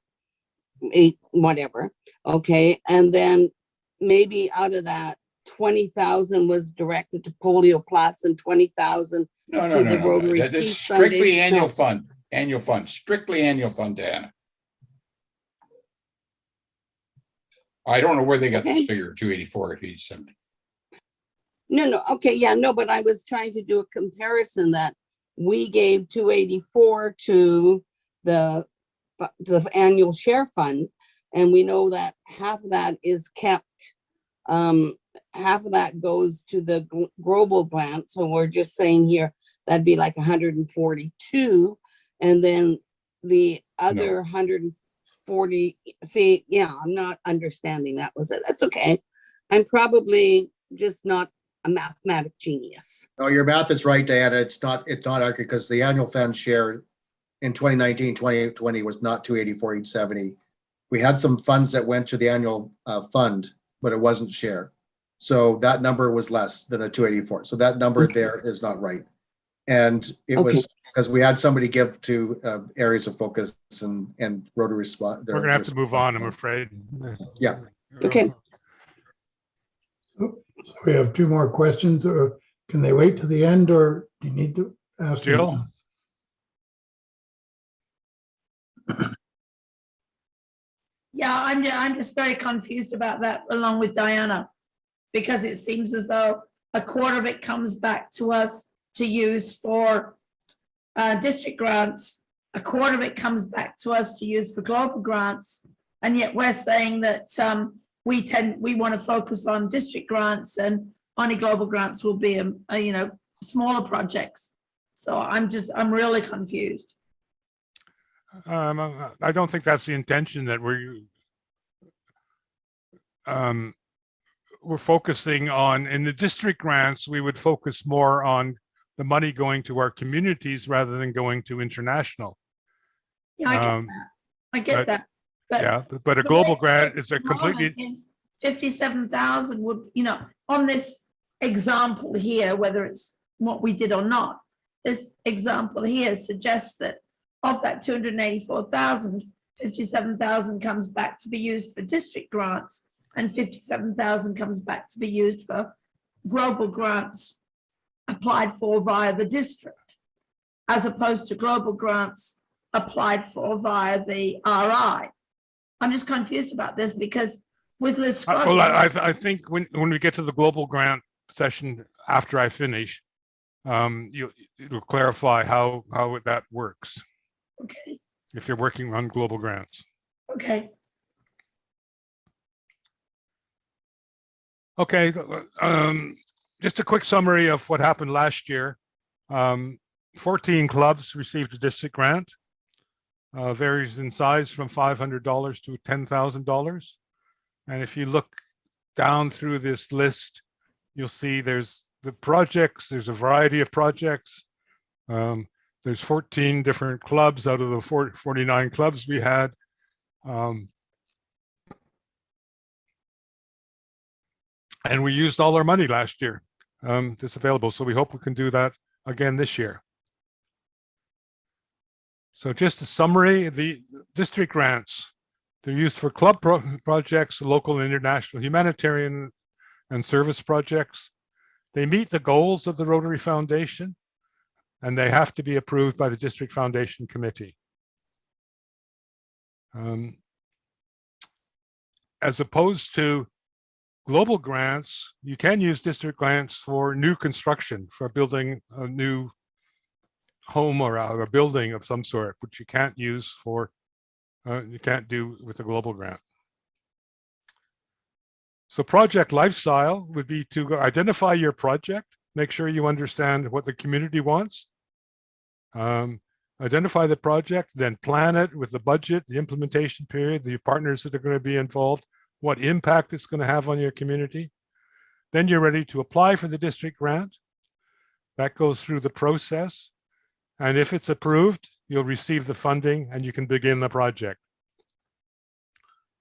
whatever. Okay, and then maybe out of that, 20,000 was directed to Polio Plus and 20,000 No, to the Rotary That is Peace strictly Foundation. annual fund, strictly annual fund, Diana. I don't know where they got this Okay. figure, 284 if he's 70. No, okay, yeah, no, but I was trying to do a comparison that we gave 284 to the annual share fund, and we know that half of that is kept, half of that goes to the global grant. So we're just saying here, that'd be like 142, and then the other 140, see, yeah, I'm not understanding. That was it. That's okay. I'm probably just not a mathematic genius. No, your math is right, Diana. It's not accurate because the annual fund share in 2019, 2020 was not 284, 870. We had some funds that went to the annual fund, but it wasn't share. So that number was less than a 284. So that number there is not right. And it was because we had somebody give to areas of focus and Rotary spot. We're gonna have to move on, I'm afraid. Yeah. Okay. So we have two more questions, or can they wait to the end, or do you need to ask? them Jill? now? Yeah, I'm just very confused about that, along with Diana, because it seems as though a quarter of it comes back to us to use for district grants, a quarter of it comes back to us to use for global grants, and yet we're saying that we want to focus on district grants, and only global grants will be smaller projects. So I'm really confused. I don't think that's the intention, that we're focusing on. In the district grants, we would focus more on the money going to our communities rather than going to international. Yeah, I get that. But yeah, but a global grant is a completely. 57,000 would, on this example here, whether it's what we did or not, this example here suggests that of that 284,000, 57,000 comes back to be used for district grants, and 57,000 comes back to be used for global grants applied for via the district, as opposed to global grants applied for via the RI. I'm just confused about this because with Liz Scott. Well, I think when we get to the global grant session after I finish, it'll clarify how that works. Okay. If you're working on global grants. Okay. Okay. Just a quick summary of what happened last year. 14 clubs received a district grant. Varies in size from $500 to $10,000. And if you look down through this list, you'll see there's the projects, there's a variety of projects. There's 14 different clubs out of the 49 clubs we had. And we used all our money last year that's available. So we hope we can do that again this year. So just a summary, the district grants, they're used for club projects, local and international humanitarian and service projects. They meet the goals of the Rotary Foundation, and they have to be approved by the District Foundation Committee. As opposed to global grants, you can use district grants for new construction, for building a new home or a building of some sort, which you can't use for, you can't do with a global grant. So project lifestyle would be to identify your project, make sure you understand what the community wants, identify the project, then plan it with the budget, the implementation period, the partners that are going to be involved, what impact it's going to have on your community. Then you're ready to apply for the district grant. That goes through the process. And if it's approved, you'll receive the funding and you can begin the project.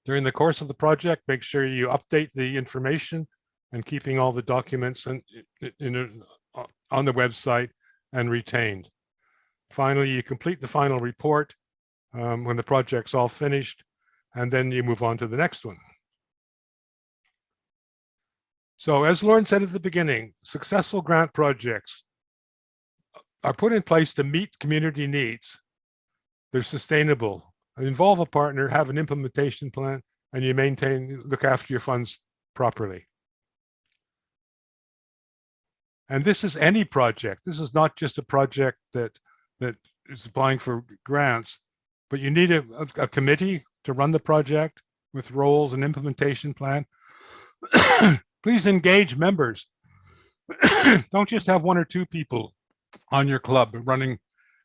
During the course of the project, make sure you update the information and keeping all the documents on the website and retained. Finally, you complete the final report when the project's all finished, and then you move on to the next one. So as Lauren said at the beginning, successful grant projects are put in place to meet community needs. They're sustainable, involve a partner, have an implementation plan, and you look after your funds properly. And this is any project. This is not just a project that is applying for grants, but you need a committee to run the project with roles and implementation plan. Please engage members. Don't just have one or two people on your club running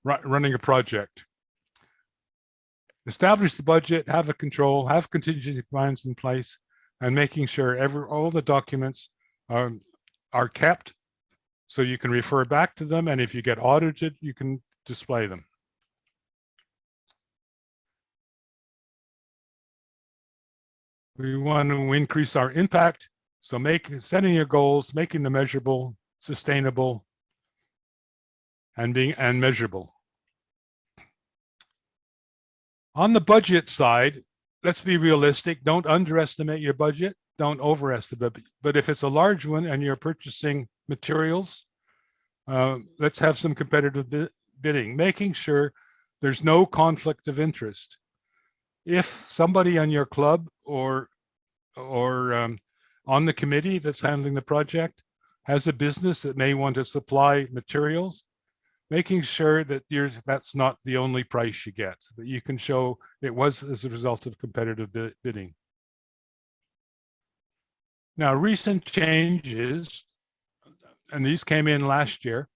a project. Establish the budget, have a control, have contingency plans in place, and making sure all the documents are kept so you can refer back to them, and if you get audited, you can display them. We want to increase our impact, so setting your goals, making them measurable, sustainable, and measurable. On the budget side, let's be realistic. Don't underestimate your budget. Don't overestimate it. But if it's a large one and you're purchasing materials, let's have some competitive bidding, making sure there's no conflict of interest. If somebody on your club or on the committee that's handling the project has a business that may want to supply materials, making sure that that's not the only price you get, that you can show it was as a result of competitive bidding. Now, recent changes, and these came in last year,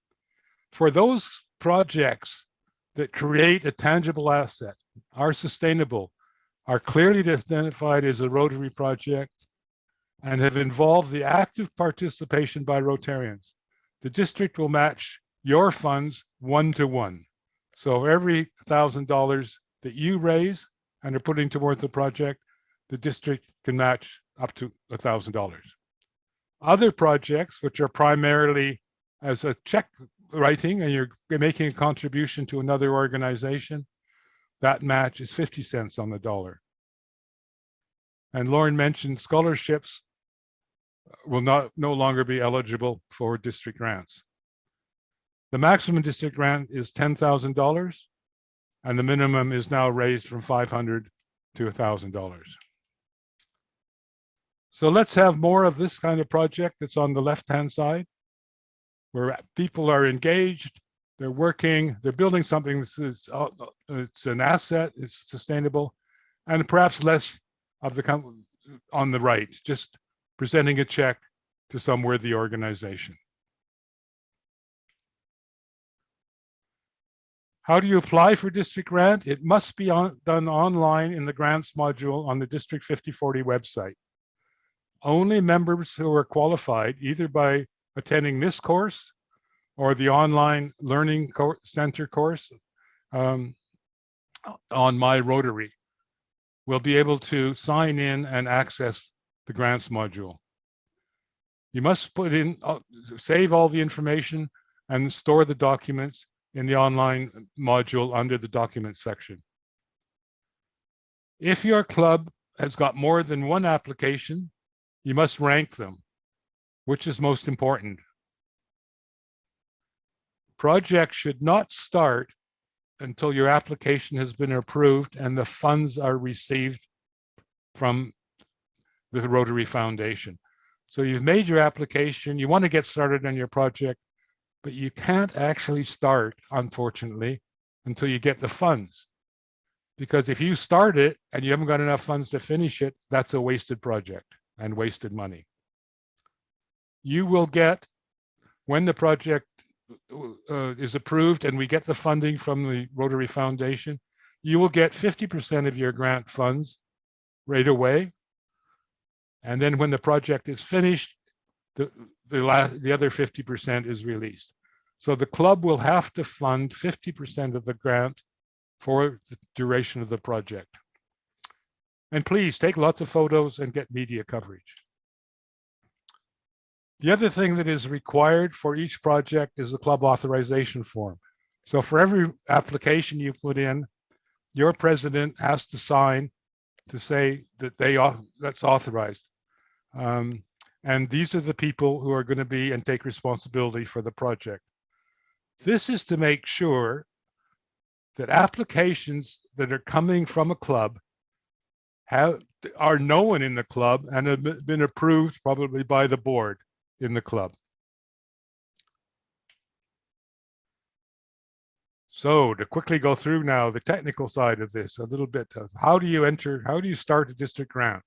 for those projects that create a tangible asset, are sustainable, are clearly identified as a Rotary project, and have involved the active participation by Rotarians, the district will match your funds 1-to-1. So every $1,000 that you raise and are putting towards the project, the district can match up to $1,000. Other projects, which are primarily as a check writing and you're making a contribution to another organization, that match is 50 cents on the dollar. And Lauren mentioned scholarships will no longer be eligible for district grants. The maximum district grant is $10,000, and the minimum is now raised from $500 to $1,000. So let's have more of this kind of project that's on the left-hand side, where people are engaged, they're working, they're building something that's it's an asset, it's sustainable, and perhaps less of the on the right, just presenting a check to some worthy organization. How do you apply for district grant? It must be done online in the grants module on the District 5040 website. Only members who are qualified, either by attending this course or the online learning center course on My Rotary, will be able to sign in and access the grants module. You must put in, save all the information and store the documents in the online module under the documents section. If your club has got more than one application, you must rank them. Which is most important? Projects should not start until your application has been approved and the funds are received from the Rotary Foundation. So you've made your application, you want to get started on your project, but you can't actually start, unfortunately, until you get the funds. Because if you start it and you haven't got enough funds to finish it, that's a wasted project and wasted money. You will get, when the project is approved and we get the funding from the Rotary Foundation, you will get 50% of your grant funds right away. And then when the project is finished, the other 50% is released. So the club will have to fund 50% of the grant for the duration of the project. And please take lots of photos and get media coverage. The other thing that is required for each project is the club authorization form. So for every application you put in, your president has to sign to say that that's authorized. And these are the people who are going to be and take responsibility for the project. This is to make sure that applications that are coming from a club are known in the club and have been approved probably by the board in the club. So to quickly go through now the technical side of this, a little bit of how do you start a district grant?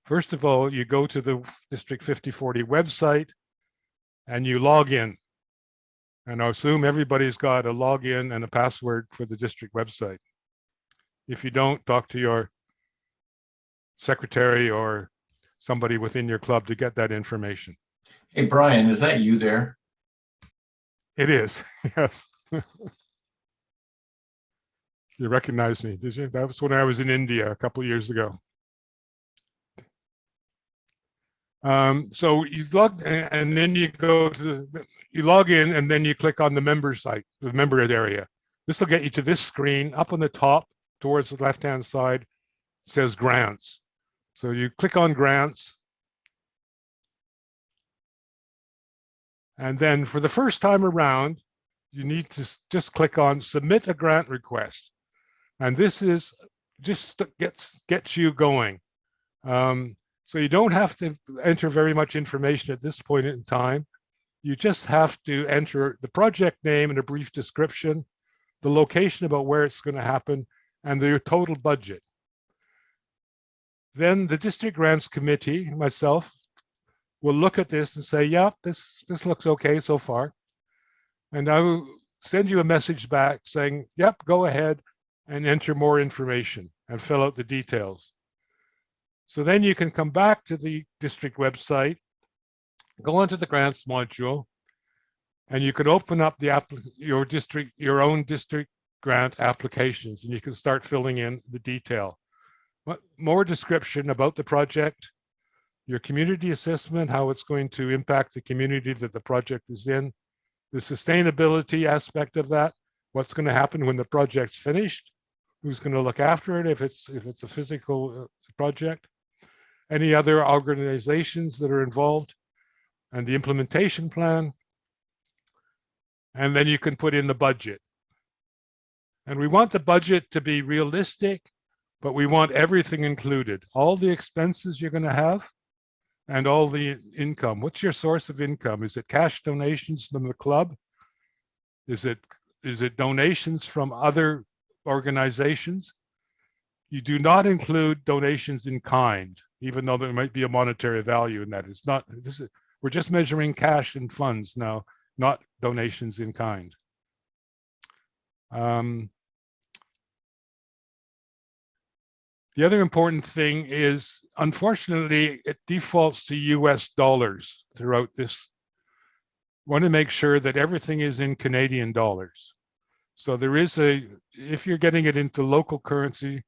First of all, you go to the District 5040 website and you log in. And I assume everybody's got a login and a password for the district website. If you don't, talk to your secretary or somebody within your club to get that information. Hey, Brian, is that you there? It is, yes. You recognize me, did you? That was when I was in India a couple of years ago. So you log and then you go to you log in and then you click on the member site, the member area. This will get you to this screen. Up on the top towards the left-hand side, it says grants. So you click on grants. And then for the first time around, you need to just click on submit a grant request. And this is just gets you going. So you don't have to enter very much information at this point in time. You just have to enter the project name and a brief description, the location about where it's going to happen, and the total budget. Then the district grants committee, myself, will look at this and say, yeah, this looks okay so far. And I will send you a message back saying, yep, go ahead and enter more information and fill out the details. So then you can come back to the district website, go into the grants module, and you can open up the your own district grant applications, and you can start filling in the detail. More description about the project, your community assessment, how it's going to impact the community that the project is in, the sustainability aspect of that, what's going to happen when the project's finished, who's going to look after it if it's a physical project, any other organizations that are involved, and the implementation plan. And then you can put in the budget. And we want the budget to be realistic, but we want everything included. All the expenses you're going to have and all the income. What's your source of income? Is it cash donations from the club? Is it donations from other organizations? You do not include donations in kind, even though there might be a monetary value in that. It's not, we're just measuring cash and funds now, not donations in kind. The other important thing is, unfortunately, it defaults to US dollars throughout this. Want to make sure that everything is in Canadian dollars. So there is if you're getting it into local currency,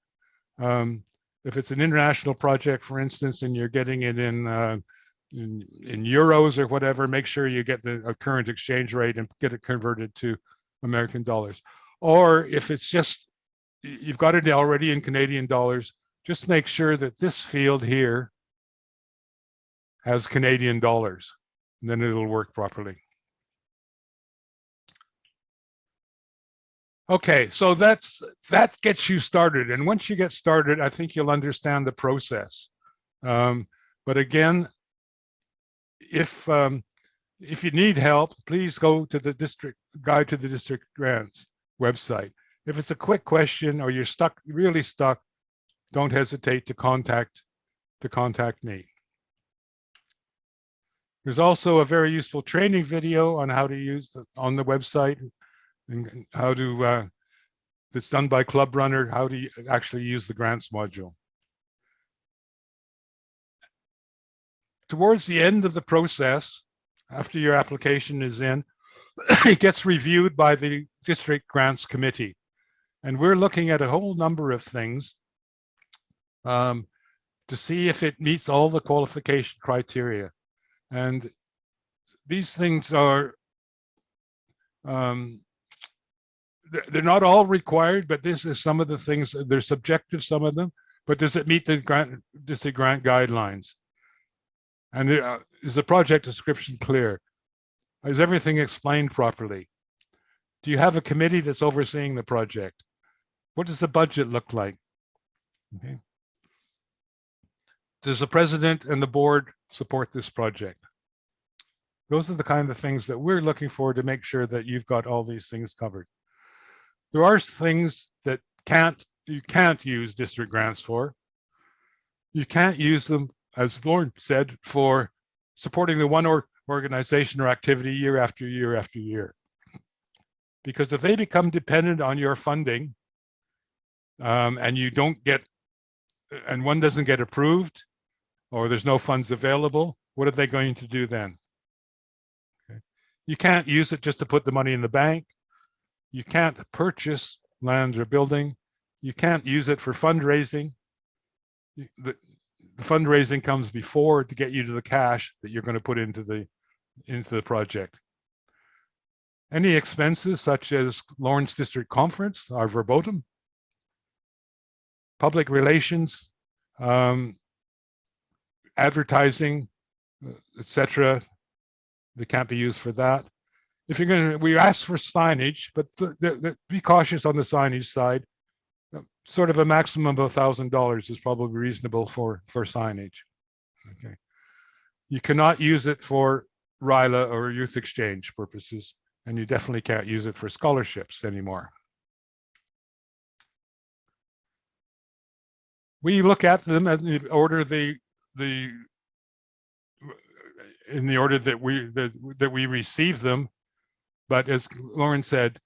if it's an international project, for instance, and you're getting it in euros or whatever, make sure you get a current exchange rate and get it converted to American dollars. Or if it's just, you've got it already in Canadian dollars, just make sure that this field here has Canadian dollars, and then it'll work properly. Okay, so that gets you started. And once you get started, I think you'll understand the process. But again, if you need help, please go to the district guide to the district grants website. If it's a quick question or you're stuck, really stuck, don't hesitate to contact me. There's also a very useful training video on how to use on the website, and how to it's done by Club Runner, how to actually use the grants module. Towards the end of the process, after your application is in, it gets reviewed by the district grants committee. And we're looking at a whole number of things to see if it meets all the qualification criteria. And these things are, they're not all required, but this is some of the things, they're subjective, some of them, but does it meet the grant guidelines? And is the project description clear? Is everything explained properly? Do you have a committee that's overseeing the project? What does the budget look like? Okay. Does the president and the board support this project? Those are the kind of things that we're looking for to make sure that you've got all these things covered. There are things that you can't use district grants for. You can't use them, as Lauren said, for supporting the one organization or activity year after year after year. Because if they become dependent on your funding, and you don't get, and one doesn't get approved, or there's no funds available, what are they going to do then? Okay. You can't use it just to put the money in the bank. You can't purchase lands or building. You can't use it for fundraising. The fundraising comes before to get you to the cash that you're going to put into the project. Any expenses such as Lawrence District Conference are verboten. Public relations, advertising, etc. They can't be used for that. If you're going to, we ask for signage, but be cautious on the signage side. Sort of a maximum of $1,000 is probably reasonable for signage. Okay. You cannot use it for RILA or youth exchange purposes, and you definitely can't use it for scholarships anymore. We look at them in the order in the order that we receive them, but as Lauren said,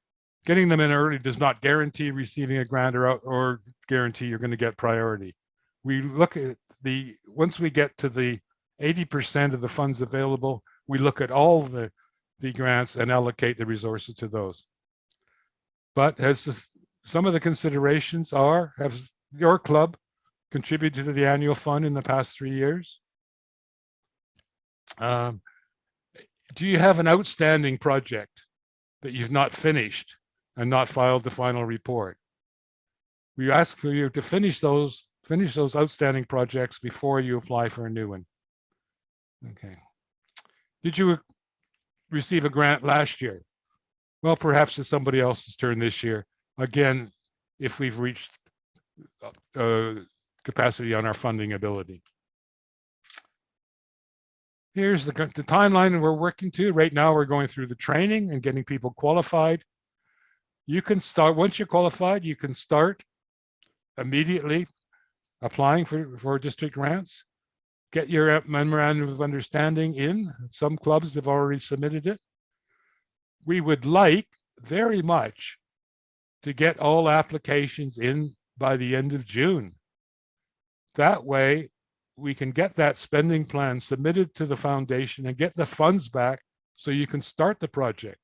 getting them in early does not guarantee receiving a grant or guarantee you're going to get priority. We look at once we get to the 80% of the funds available, we look at all the grants and allocate the resources to those. But as some of the considerations are, has your club contributed to the annual fund in the past 3 years? Do you have an outstanding project that you've not finished and not filed the final report? We ask for you to finish those outstanding projects before you apply for a new one. Okay. Did you receive a grant last year? Well, perhaps it's somebody else's turn this year. Again, if we've reached capacity on our funding ability. Here's the timeline we're working to. Right now, we're going through the training and getting people qualified. You can start, once you're qualified, you can start immediately applying for district grants. Get your memorandum of understanding in. Some clubs have already submitted it. We would like very much to get all applications in by the end of June. That way, we can get that spending plan submitted to the foundation and get the funds back so you can start the project.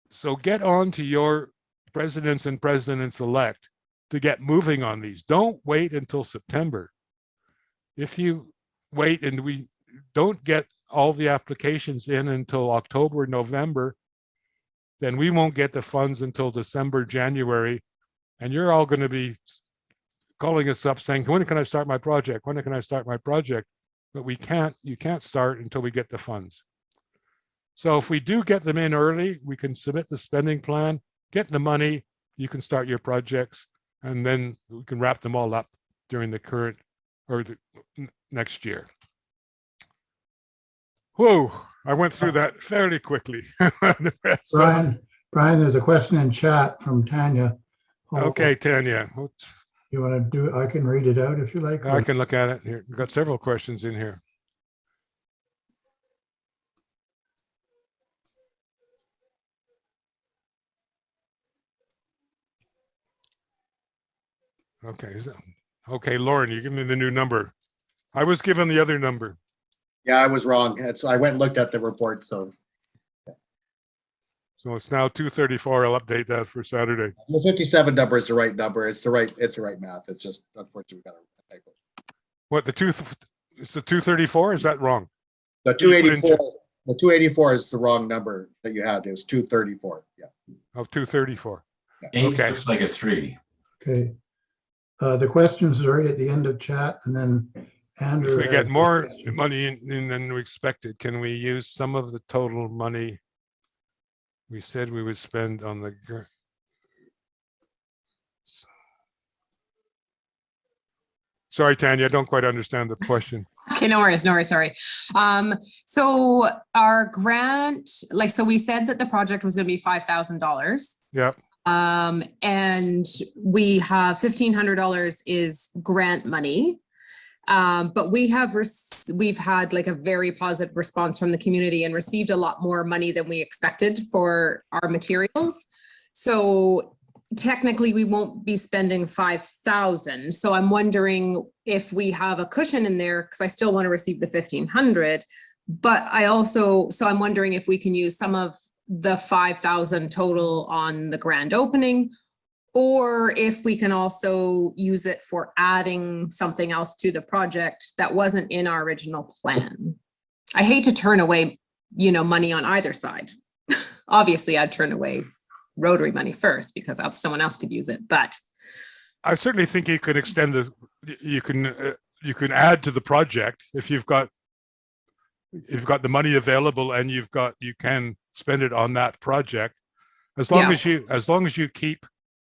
So get on to your presidents and presidents-elect to get moving on these. Don't wait until September. If you wait and we don't get all the applications in until October, November, then we won't get the funds until December, January, and you're all going to be calling us up saying, when can I start my project? When can I start my project? But you can't start until we get the funds. So if we do get them in early, we can submit the spending plan, get the money, you can start your projects, and then we can wrap them all up during the current or the next year. Whoa, I went through that fairly quickly. Brian, there's a question in chat from Tanya. Okay, Tanya. You want to do, I can read it out if you like. I can look at it here. We've got several questions in here. Okay, Lauren, you give me the new number. I was given the other number. Yeah, I was wrong. I went and looked at the report, so. So it's now 2:34. I'll update that for Saturday. The 57 number is the right number. It's the right math. It's just unfortunately we got a typo. What, the It's the 234, is that wrong? The Did you put in 284, the 284 is the wrong number that you had. It was 234. Yeah. Oh, 234. Eight Okay. looks like a 3. Okay. The questions are right at the end of chat, and then Andrew. If we has get a more question. money in than we expected, can we use some of the total money we said we would spend on the Sorry, Tanya, I don't quite understand the question. Okay, no worries, sorry. So our grant, like, so we said that the project was gonna be $5,000. Yeah. And we have $1,500 is grant money. But we've had like a very positive response from the community and received a lot more money than we expected for our materials. So technically we won't be spending 5,000. So I'm wondering if we have a cushion in there, because I still want to receive the 1,500. But so I'm wondering if we can use some of the 5,000 total on the grand opening, or if we can also use it for adding something else to the project that wasn't in our original plan. I hate to turn away, money on either side. Obviously, I'd turn away Rotary money first because someone else could use it. But I certainly think you could extend you can add to the project if you've got the money available and you can spend it on that project, as long as you keep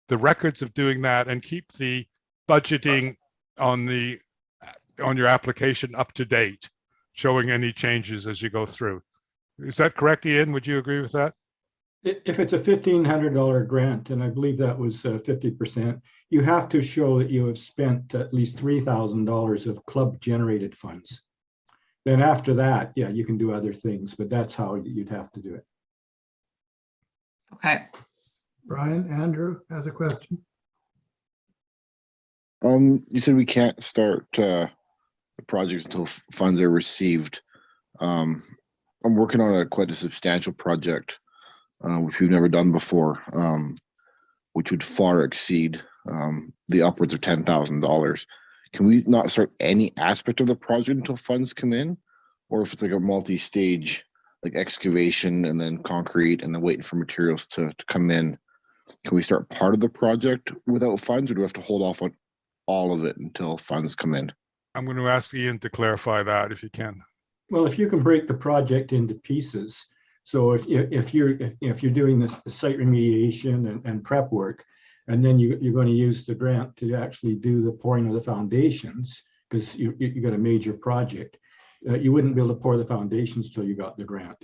the records of doing that and keep the budgeting on your application up to date, showing any changes as you go through. Is that correct, Ian? Would you agree with that? If it's a $1,500 grant, and I believe that was 50%, you have to show that you have spent at least $3,000 of club generated funds. Then after that, yeah, you can do other things, but that's how you'd have to do it. okay. Brian, Andrew has a question. You said we can't start the projects until funds are received. I'm working on quite a substantial project, which we've never done before, which would far exceed the upwards of $10,000. Can we not start any aspect of the project until funds come in? Or if it's like a multi-stage, like excavation and then concrete and then waiting for materials to come in, can we start part of the project without funds, or do we have to hold off on all of it until funds come in? I'm going to ask Ian to clarify that if you can. Well, if you can break the project into pieces, so if you're doing this site remediation and prep work, and then you're going to use the grant to actually do the pouring of the foundations, because you got a major project, you wouldn't be able to pour the foundations till you got the grant.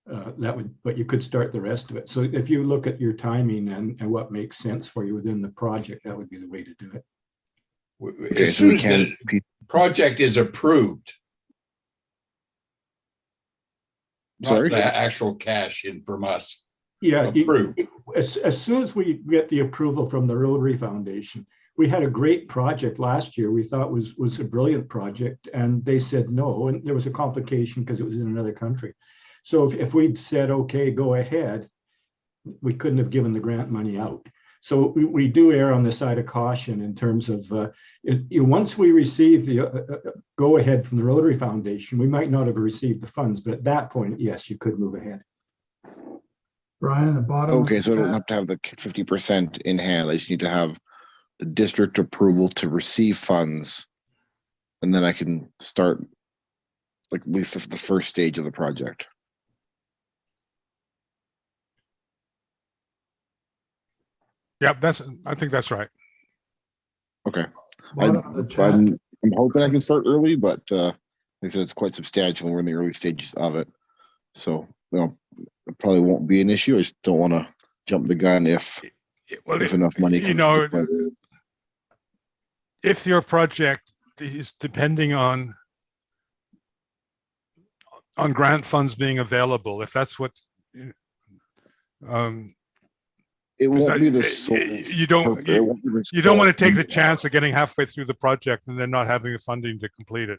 But you could start the rest of it. So if you look at your timing and what makes sense for you within the project, that would be the way to do it. As soon as the project is approved. Sorry? Not the actual cash in from us. Yeah, approved. As soon as we get the approval from the Rotary Foundation, we had a great project last year. We thought was a brilliant project, and they said no, and there was a complication because it was in another country. So if we'd said, okay, go ahead, we couldn't have given the grant money out. So we do err on the side of caution in terms of, once we receive the go ahead from the Rotary Foundation, we might not have received the funds, but at that point, yes, you could move ahead. Brian, the bottom. Okay, so I don't have to have the 50% in hand. I just need to have the district approval to receive funds, and then I can start like at least the first stage of the project. Yeah, I think that's right. Okay. I'm hoping I can start early, but like I said, it's quite substantial and we're in the early stages of it. So, it probably won't be an issue. I just don't want to jump the gun if enough money comes if your project is depending on grant funds being available, if that's what it won't be the sole you don't want to take the chance of getting halfway through the project and then not having the funding to complete it.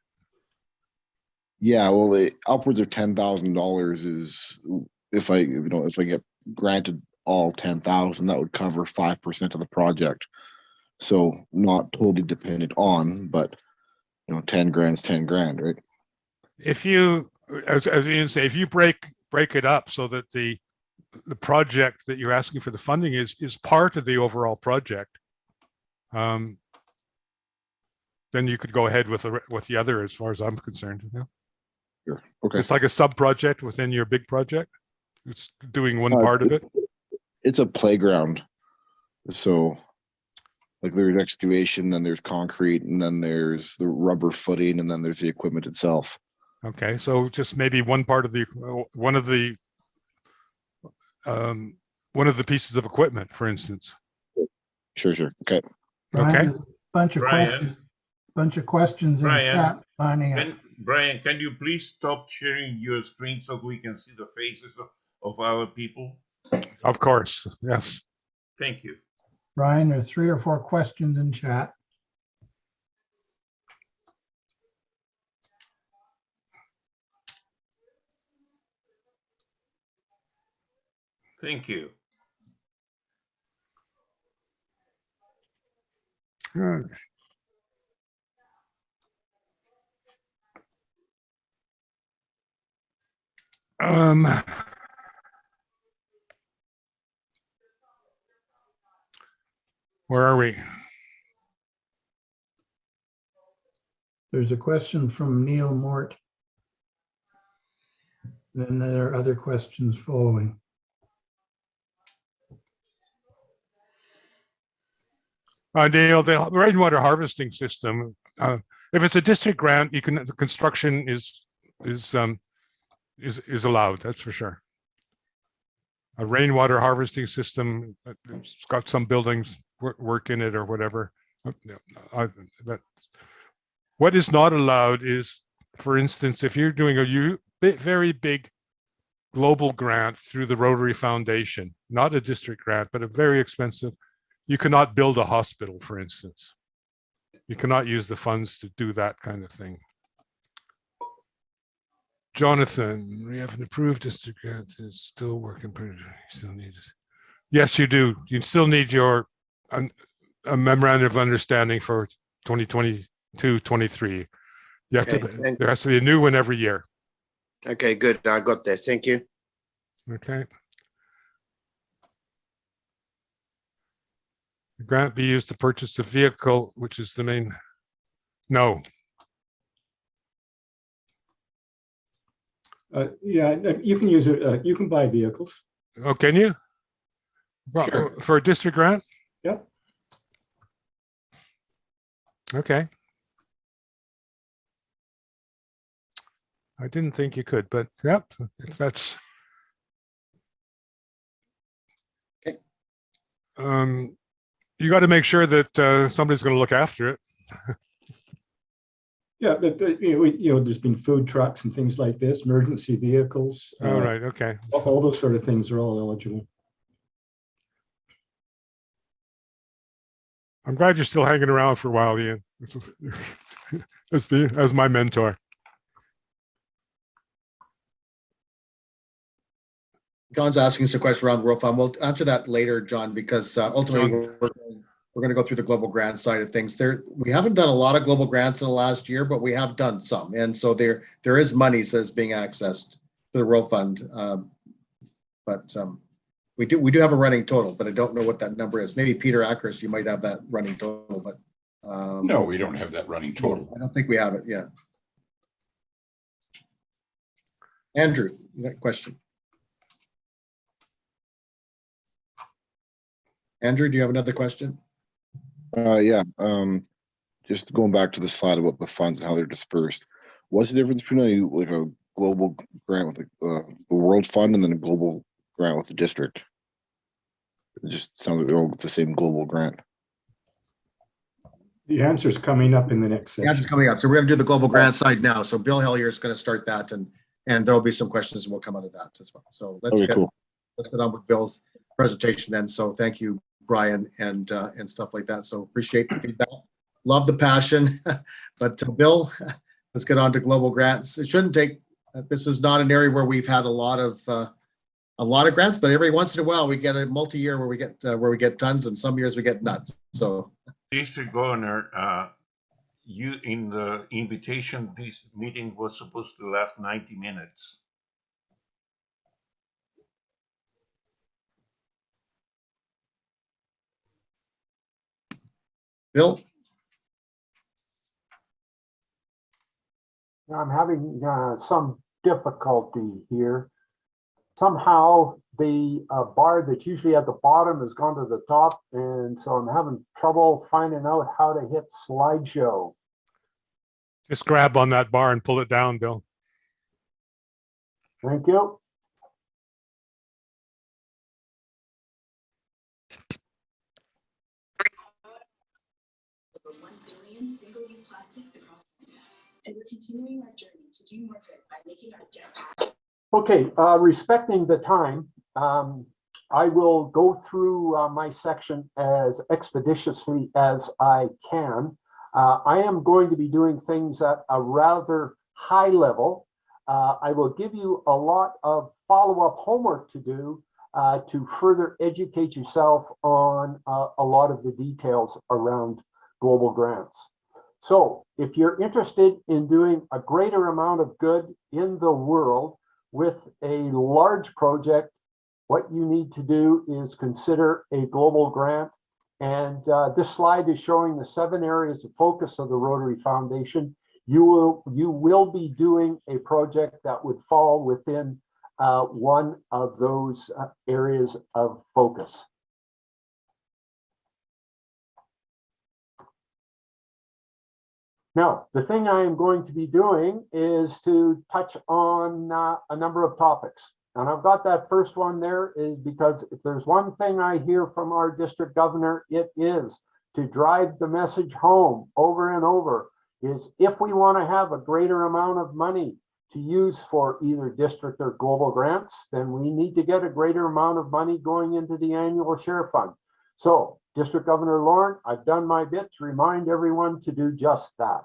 Yeah, well, upwards of $10,000 is if I get granted all 10,000, that would cover 5% of the project. So not totally dependent on, but 10 grand's 10 grand, right? If you, as Ian say, if you break it up so that the project that you're asking for the funding is part of the overall project, then you could go ahead with the other, as far as I'm concerned. Yeah. Sure. Okay. It's like a sub project within your big project. It's doing one part of it. It's a playground. So like there's excavation, then there's concrete, and then there's the rubber footing, and then there's the equipment itself. Okay, so just maybe one part of one of the pieces of equipment, for instance. Sure. Okay. Okay. Bunch of Brian. questions in Brian, chat lining up. Brian, can you please stop sharing your screen so we can see the faces of our people? Of course, yes. Thank you. Brian, there's 3 or 4 questions in chat. Thank you. Good. Where are we? There's a question from Neil Mort. Then there are other questions following. Dale, the rainwater harvesting system. If it's a district grant, the construction is allowed. That's for sure. A rainwater harvesting system, it's got some buildings work in it or whatever. What is not allowed is, for instance, if you're doing a very big global grant through the Rotary Foundation, not a district grant, but a very expensive, you cannot build a hospital, for instance. You cannot use the funds to do that kind of thing. Jonathan, we have an approved district grant. It's still working. Still need it. Yes, you do. You still need a memorandum of understanding for 2022-23. You have Okay, to. thanks. There has to be a new one every year. Okay, good. I got that. Thank you. Okay. The grant be used to purchase a vehicle, which is the main. No. Yeah, you can use it. You can buy vehicles. Oh, can you? Sure. For a district grant? Yep. Okay. I didn't think you could, but yep, that's. Okay. You got to make sure that somebody's going to look after it. Yeah, but there's been food trucks and things like this, emergency vehicles. All right. Okay. All those sort of things are all eligible. I'm glad you're still hanging around for a while, Ian. As my mentor. John's asking us a question around the World Fund. We'll answer that later, John, because ultimately we're going to go through the global grant side of things. We haven't done a lot of global grants in the last year, but we have done some, and so there is money that is being accessed to the World Fund. But we do have a running total, but I don't know what that number is. Maybe Peter Ackers, you might have that running total, but no, we don't have that running total. I don't think we have it yet. Andrew, you got a question? Andrew, do you have another question? Yeah. Just going back to the slide about the funds and how they're dispersed. What's the difference between a global grant with the World Fund and then a global grant with the district? It just sounds like they're all the same global grant. The answer is coming up in the next section. The answer's coming up. So we're going to do the global grant side now. So Bill Hellier is going to start that, and there'll be some questions that will come out of that as well. So let's get on with Bill's presentation then. So thank you, Brian, and stuff like that. So appreciate the feedback. Love the passion. But Bill, let's get on to global grants. It shouldn't take. This is not an area where we've had a lot of grants, but every once in a while we get a multi-year where we get tons, and some years we get none. So, District Governor, you in the invitation, this meeting was supposed to last 90 minutes. Bill? I'm having some difficulty here. Somehow the bar that's usually at the bottom has gone to the top, and so I'm having trouble finding out how to hit slideshow. Just grab on that bar and pull it down, Bill. Thank you. And we're continuing our journey to do more good by making our jetpack. Okay, respecting the time, I will go through my section as expeditiously as I can. I am going to be doing things at a rather high level. I will give you a lot of follow-up homework to do to further educate yourself on a lot of the details around global grants. So if you're interested in doing a greater amount of good in the world with a large project, what you need to do is consider a global grant. And this slide is showing the 7 areas of focus of the Rotary Foundation. You will be doing a project that would fall within one of those areas of focus. Now, the thing I am going to be doing is to touch on a number of topics. And I've got that first one there is because if there's one thing I hear from our district governor, it is to drive the message home over and over is if we want to have a greater amount of money to use for either district or global grants, then we need to get a greater amount of money going into the annual share fund. So District Governor Lorne, I've done my bit to remind everyone to do just that.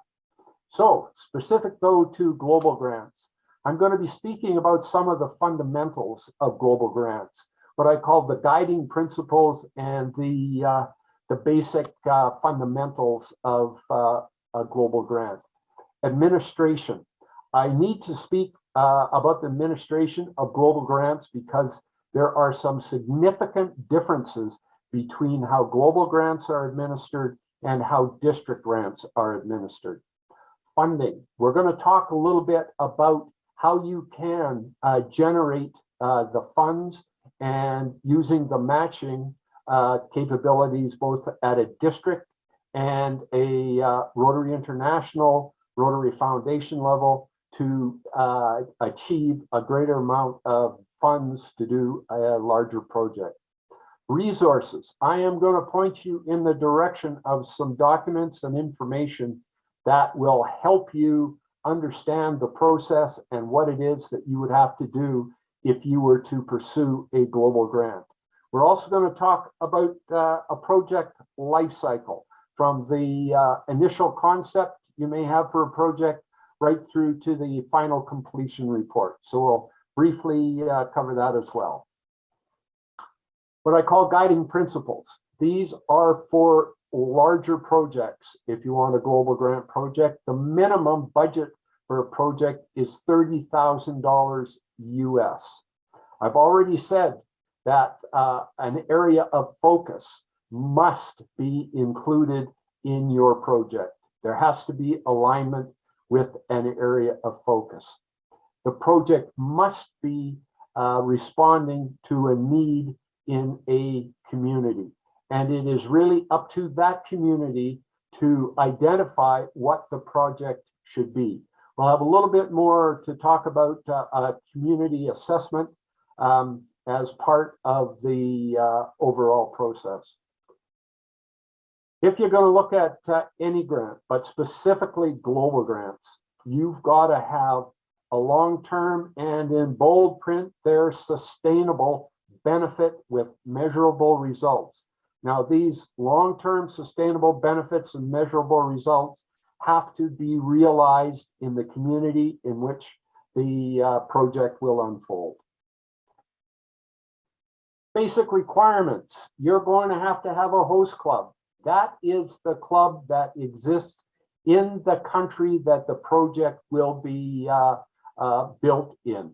So specific though to global grants, I'm going to be speaking about some of the fundamentals of global grants, what I call the guiding principles and the basic fundamentals of a global grant. Administration. I need to speak about the administration of global grants because there are some significant differences between how global grants are administered and how district grants are administered. Funding. We're going to talk a little bit about how you can generate the funds and using the matching capabilities both at a district and a Rotary International, Rotary Foundation level to achieve a greater amount of funds to do a larger project. Resources. I am going to point you in the direction of some documents and information that will help you understand the process and what it is that you would have to do if you were to pursue a global grant. We're also going to talk about a project life cycle from the initial concept you may have for a project right through to the final completion report. So we'll briefly cover that as well. What I call guiding principles. These are for larger projects. If you want a global grant project, the minimum budget for a project is $30,000 US. I've already said that an area of focus must be included in your project. There has to be alignment with an area of focus. The project must be responding to a need in a community. And it is really up to that community to identify what the project should be. We'll have a little bit more to talk about community assessment as part of the overall process. If you're going to look at any grant, but specifically global grants, you've got to have a long-term and in bold print, they're sustainable benefit with measurable results. Now, these long-term sustainable benefits and measurable results have to be realized in the community in which the project will unfold. Basic requirements. You're going to have a host club. That is the club that exists in the country that the project will be built in.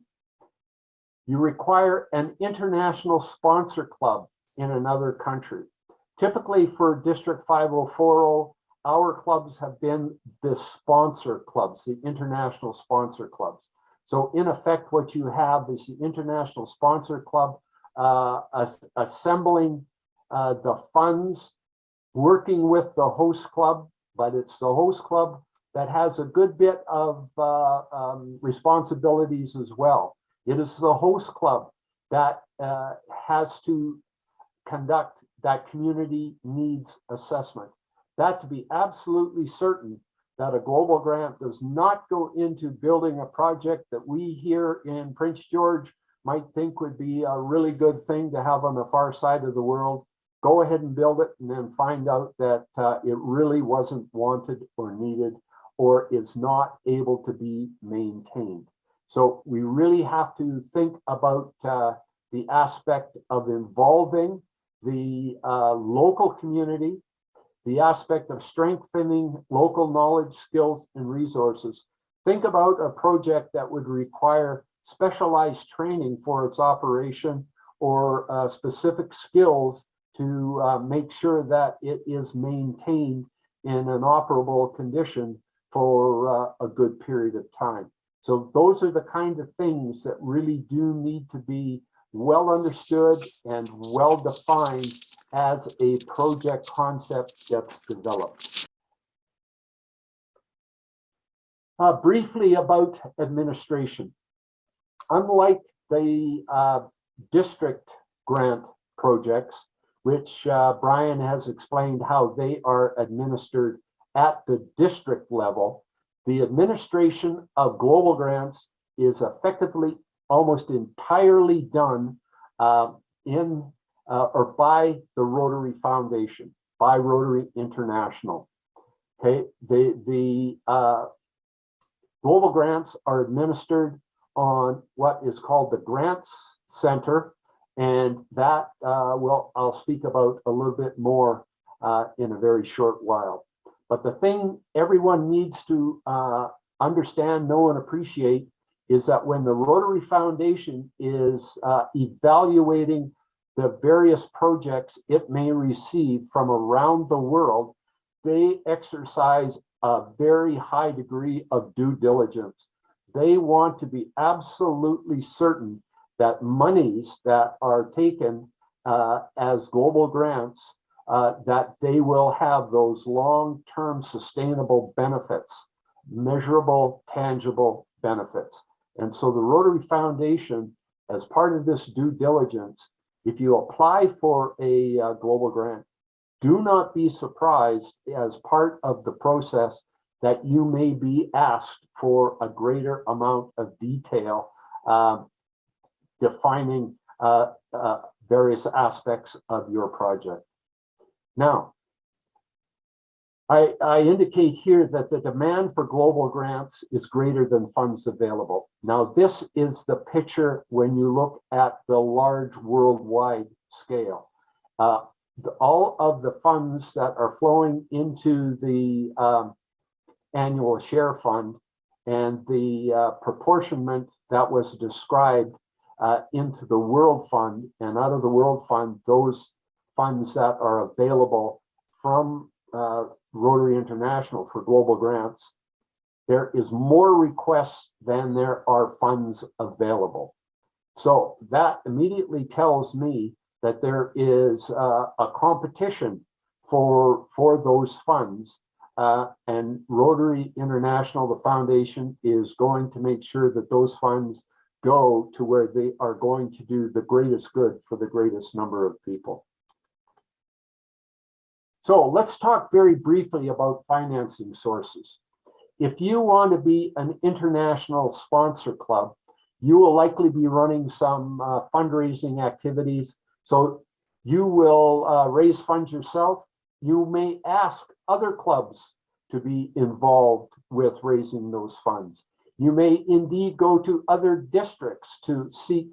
You require an international sponsor club in another country. Typically for District 5040, our clubs have been the sponsor clubs, the international sponsor clubs. So in effect, what you have is the international sponsor club assembling the funds, working with the host club, but it's the host club that has a good bit of responsibilities as well. It is the host club that has to conduct that community needs assessment. That to be absolutely certain that a global grant does not go into building a project that we here in Prince George might think would be a really good thing to have on the far side of the world. Go ahead and build it and then find out that it really wasn't wanted or needed or is not able to be maintained. So we really have to think about the aspect of involving the local community, the aspect of strengthening local knowledge, skills, and resources. Think about a project that would require specialized training for its operation or specific skills to make sure that it is maintained in an operable condition for a good period of time. So those are the kind of things that really do need to be well understood and well defined as a project concept gets developed. Briefly about administration. Unlike the district grant projects, which Brian has explained how they are administered at the district level, the administration of global grants is effectively almost entirely done or by the Rotary Foundation, by Rotary International. Okay, the global grants are administered on what is called the Grants Center, and that I'll speak about a little bit more in a very short while. But the thing everyone needs to understand, know, and appreciate is that when the Rotary Foundation is evaluating the various projects it may receive from around the world, they exercise a very high degree of due diligence. They want to be absolutely certain that monies that are taken as global grants, that they will have those long-term sustainable benefits, measurable, tangible benefits. And so the Rotary Foundation, as part of this due diligence, if you apply for a global grant, do not be surprised as part of the process that you may be asked for a greater amount of detail defining various aspects of your project. Now, I indicate here that the demand for global grants is greater than funds available. Now, this is the picture when you look at the large worldwide scale. All of the funds that are flowing into the annual share fund and the proportionment that was described into the World Fund, and out of the World Fund, those funds that are available from Rotary International for global grants, there is more requests than there are funds available. So that immediately tells me that there is a competition for those funds, and Rotary International, the foundation, is going to make sure that those funds go to where they are going to do the greatest good for the greatest number of people. So let's talk very briefly about financing sources. If you want to be an international sponsor club, you will likely be running some fundraising activities. So you will raise funds yourself. You may ask other clubs to be involved with raising those funds. You may indeed go to other districts to seek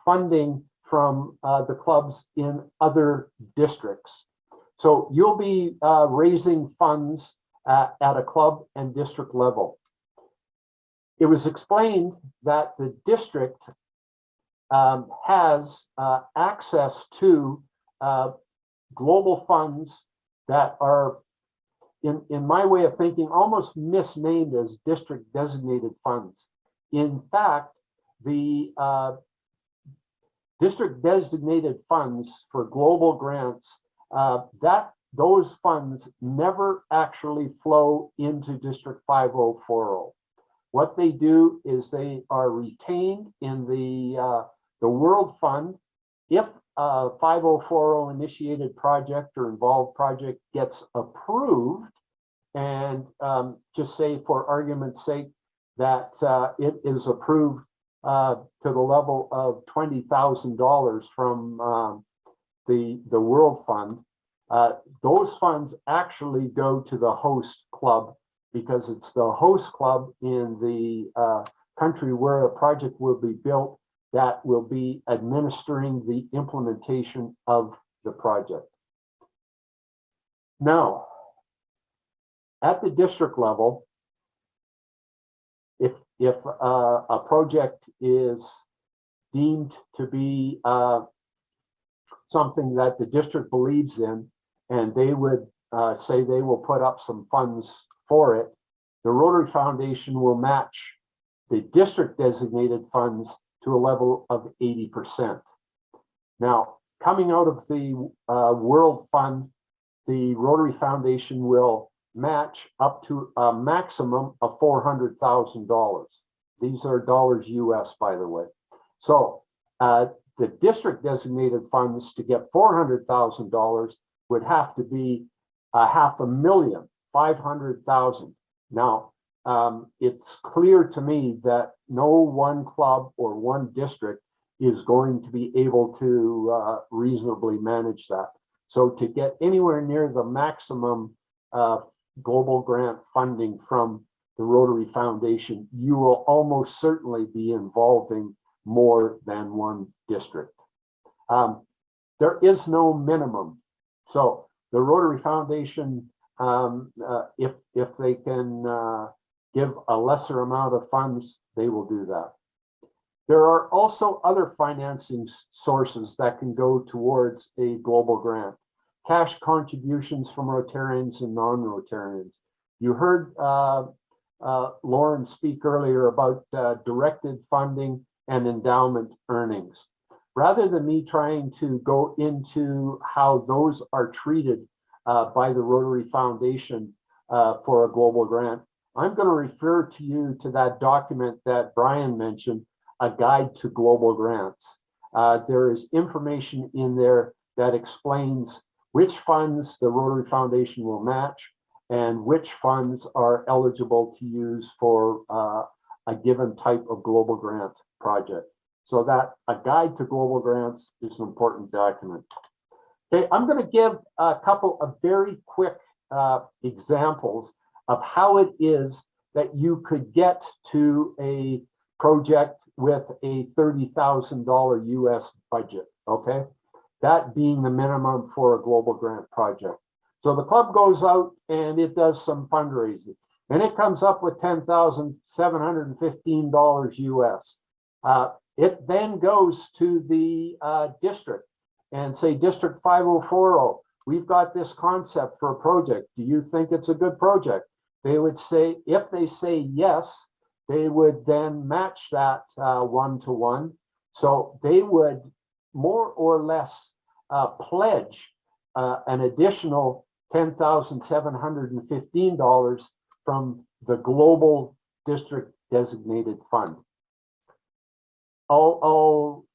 funding from the clubs in other districts. So you'll be raising funds at a club and district level. It was explained that the district has access to global funds that are, in my way of thinking, almost misnamed as district designated funds. In fact, the district designated funds for global grants, those funds never actually flow into District 5040. What they do is they are retained in the World Fund. If a 5040 initiated project or involved project gets approved, and just say for argument's sake that it is approved to the level of $20,000 from the World Fund, those funds actually go to the host club, because it's the host club in the country where a project will be built that will be administering the implementation of the project. Now, at the district level, if a project is deemed to be something that the district believes in, and they would say they will put up some funds for it, the Rotary Foundation will match the district designated funds to a level of 80%. Now, coming out of the World Fund, the Rotary Foundation will match up to a maximum of $400,000. These are dollars US, by the way. So the district designated funds to get $400,000 would have to be $500,000, 500,000. Now, it's clear to me that no one club or one district is going to be able to reasonably manage that. So to get anywhere near the maximum global grant funding from the Rotary Foundation, you will almost certainly be involving more than one district. There is no minimum. So the Rotary Foundation, if they can give a lesser amount of funds, they will do that. There are also other financing sources that can go towards a global grant. Cash contributions from Rotarians and non-Rotarians. You heard Lauren speak earlier about directed funding and endowment earnings. Rather than me trying to go into how those are treated by the Rotary Foundation for a global grant, I'm going to refer to you to that document that Brian mentioned, A Guide to Global Grants. There is information in there that explains which funds the Rotary Foundation will match and which funds are eligible to use for a given type of global grant project. So that A Guide to Global Grants is an important document. Okay, I'm going to give a couple of very quick examples of how it is that you could get to a project with a $30,000 US budget, okay? That being the minimum for a global grant project. So the club goes out and it does some fundraising, and it comes up with $10,715 US. It then goes to the district and say, District 5040, we've got this concept for a project. Do you think it's a good project? They would say, if they say yes, they would then match that 1-to-1. So they would more or less pledge an additional $10,715 from the Global District Designated Fund. I'll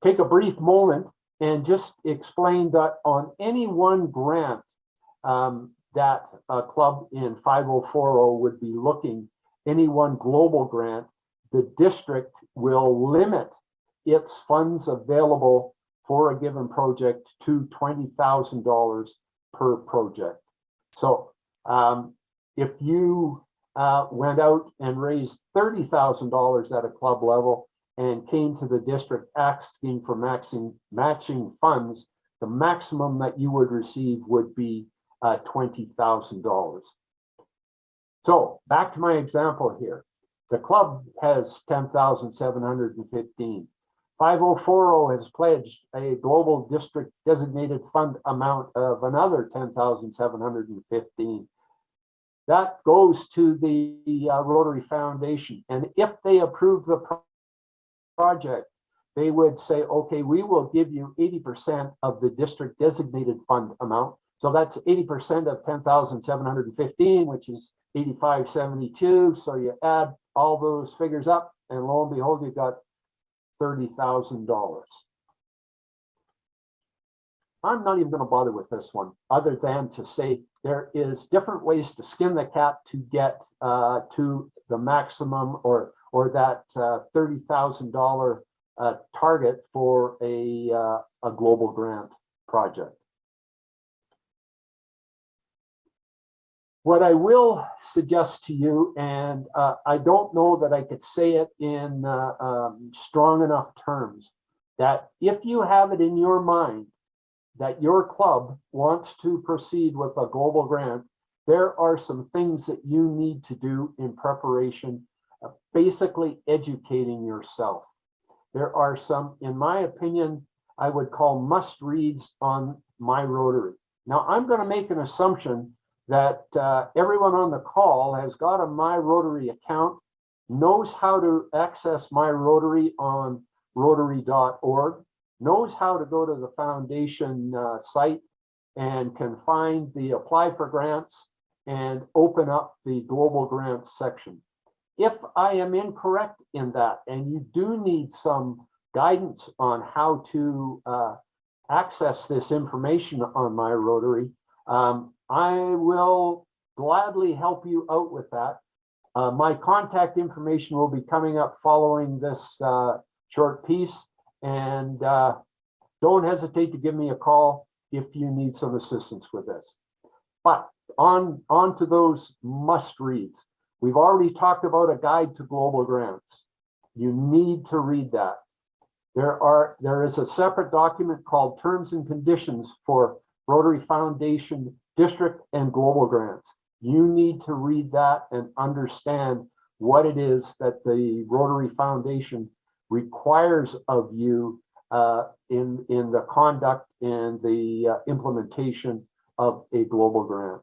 take a brief moment and just explain that on any one grant that a club in 5040 would be looking, any one global grant, the district will limit its funds available for a given project to $20,000 per project. So if you went out and raised $30,000 at a club level and came to the district asking for matching funds, the maximum that you would receive would be $20,000. So back to my example here. The club has 10,715. 5040 has pledged a global district designated fund amount of another 10,715. That goes to the Rotary Foundation. And if they approve the project, they would say, okay, we will give you 80% of the district designated fund amount. So that's 80% of 10,715, which is 8572. So you add all those figures up, and lo and behold, you've got $30,000. I'm not even going to bother with this one, other than to say there is different ways to skin the cat to get to the maximum or that $30,000 target for a global grant project. What I will suggest to you, and I don't know that I could say it in strong enough terms, that if you have it in your mind that your club wants to proceed with a global grant, there are some things that you need to do in preparation, basically educating yourself. There are some, in my opinion, I would call must reads on My Rotary. Now, I'm going to make an assumption that everyone on the call has got a My Rotary account, knows how to access My Rotary on rotary.org, knows how to go to the foundation site and can find the apply for grants and open up the global grants section. If I am incorrect in that, and you do need some guidance on how to access this information on My Rotary, I will gladly help you out with that. My contact information will be coming up following this short piece, and don't hesitate to give me a call if you need some assistance with this. But on to those must reads. We've already talked about a guide to global grants. You need to read that. There is a separate document called Terms and Conditions for Rotary Foundation District and Global Grants. You need to read that and understand what it is that the Rotary Foundation requires of you in the conduct and the implementation of a global grant.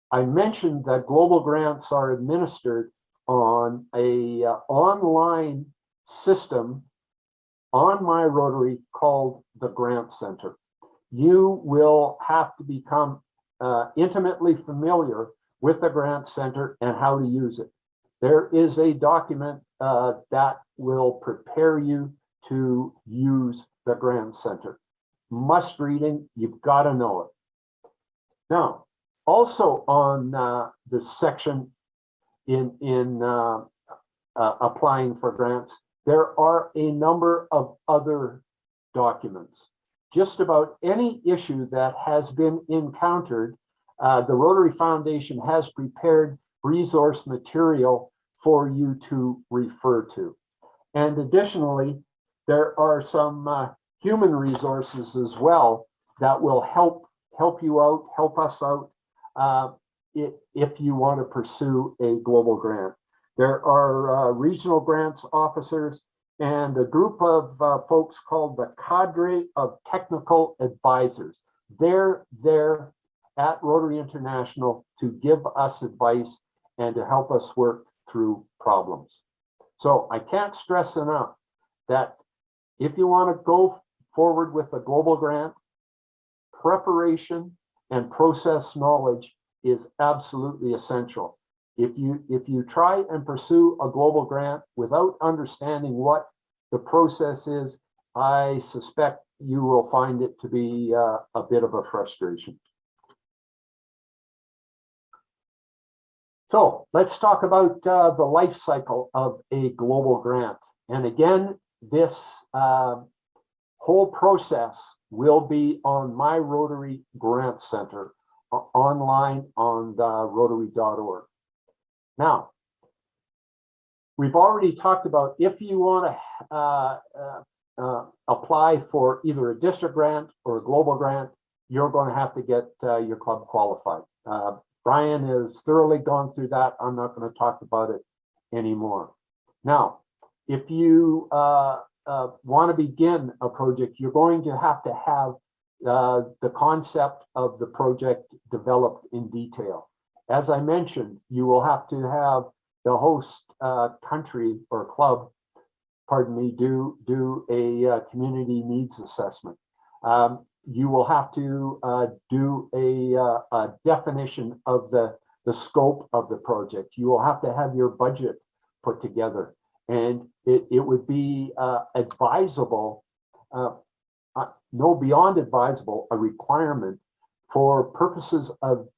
I mentioned that global grants are administered on a online system on My Rotary called the Grant Center. You will have to become intimately familiar with the Grant Center and how to use it. There is a document that will prepare you to use the Grant Center. Must reading, you've got to know it. Now, also on the section in applying for grants, there are a number of other documents. Just about any issue that has been encountered, the Rotary Foundation has prepared resource material for you to refer to. And additionally, there are some human resources as well that will help you out, help us out if you want to pursue a global grant. There are regional grants officers and a group of folks called the Cadre of Technical Advisors. They're there at Rotary International to give us advice and to help us work through problems. So I can't stress enough that if you want to go forward with a global grant, preparation and process knowledge is absolutely essential. If you try and pursue a global grant without understanding what the process is, I suspect you will find it to be a bit of a frustration. So let's talk about the life cycle of a global grant. And again, this whole process will be on My Rotary Grant Center online on rotary.org. Now, we've already talked about if you want to apply for either a district grant or a global grant, you're going to have to get your club qualified. Brian has thoroughly gone through that. I'm not going to talk about it anymore. Now, if you want to begin a project, you're going to have the concept of the project developed in detail. As I mentioned, you will have to have the host country or club, pardon me, do a community needs assessment. You will have to do a definition of the scope of the project. You will have to have your budget put together, and it would be advisable, no, beyond advisable, a requirement for purposes of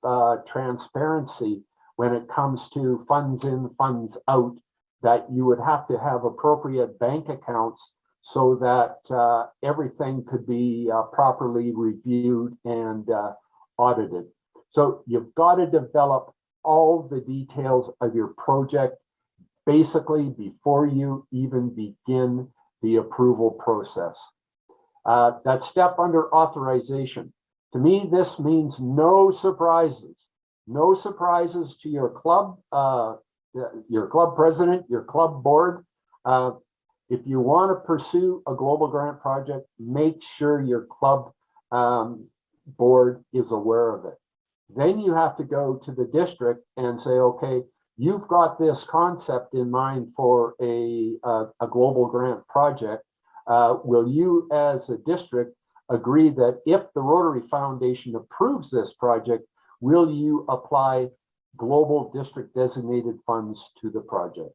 transparency when it comes to funds in, funds out, that you would have to have appropriate bank accounts so that everything could be properly reviewed and audited. So you've got to develop all the details of your project basically before you even begin the approval process. That step under authorization. To me, this means no surprises. No surprises to your club president, your club board. If you want to pursue a global grant project, make sure your club board is aware of it. Then you have to go to the district and say, okay, you've got this concept in mind for a global grant project. Will you as a district agree that if the Rotary Foundation approves this project, will you apply global district designated funds to the project?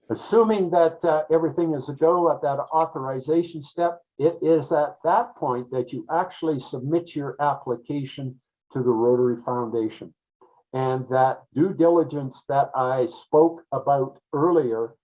Assuming that everything is a go at that authorization step, it is at that point that you actually submit your application to the Rotary Foundation. And that due diligence that I spoke about earlier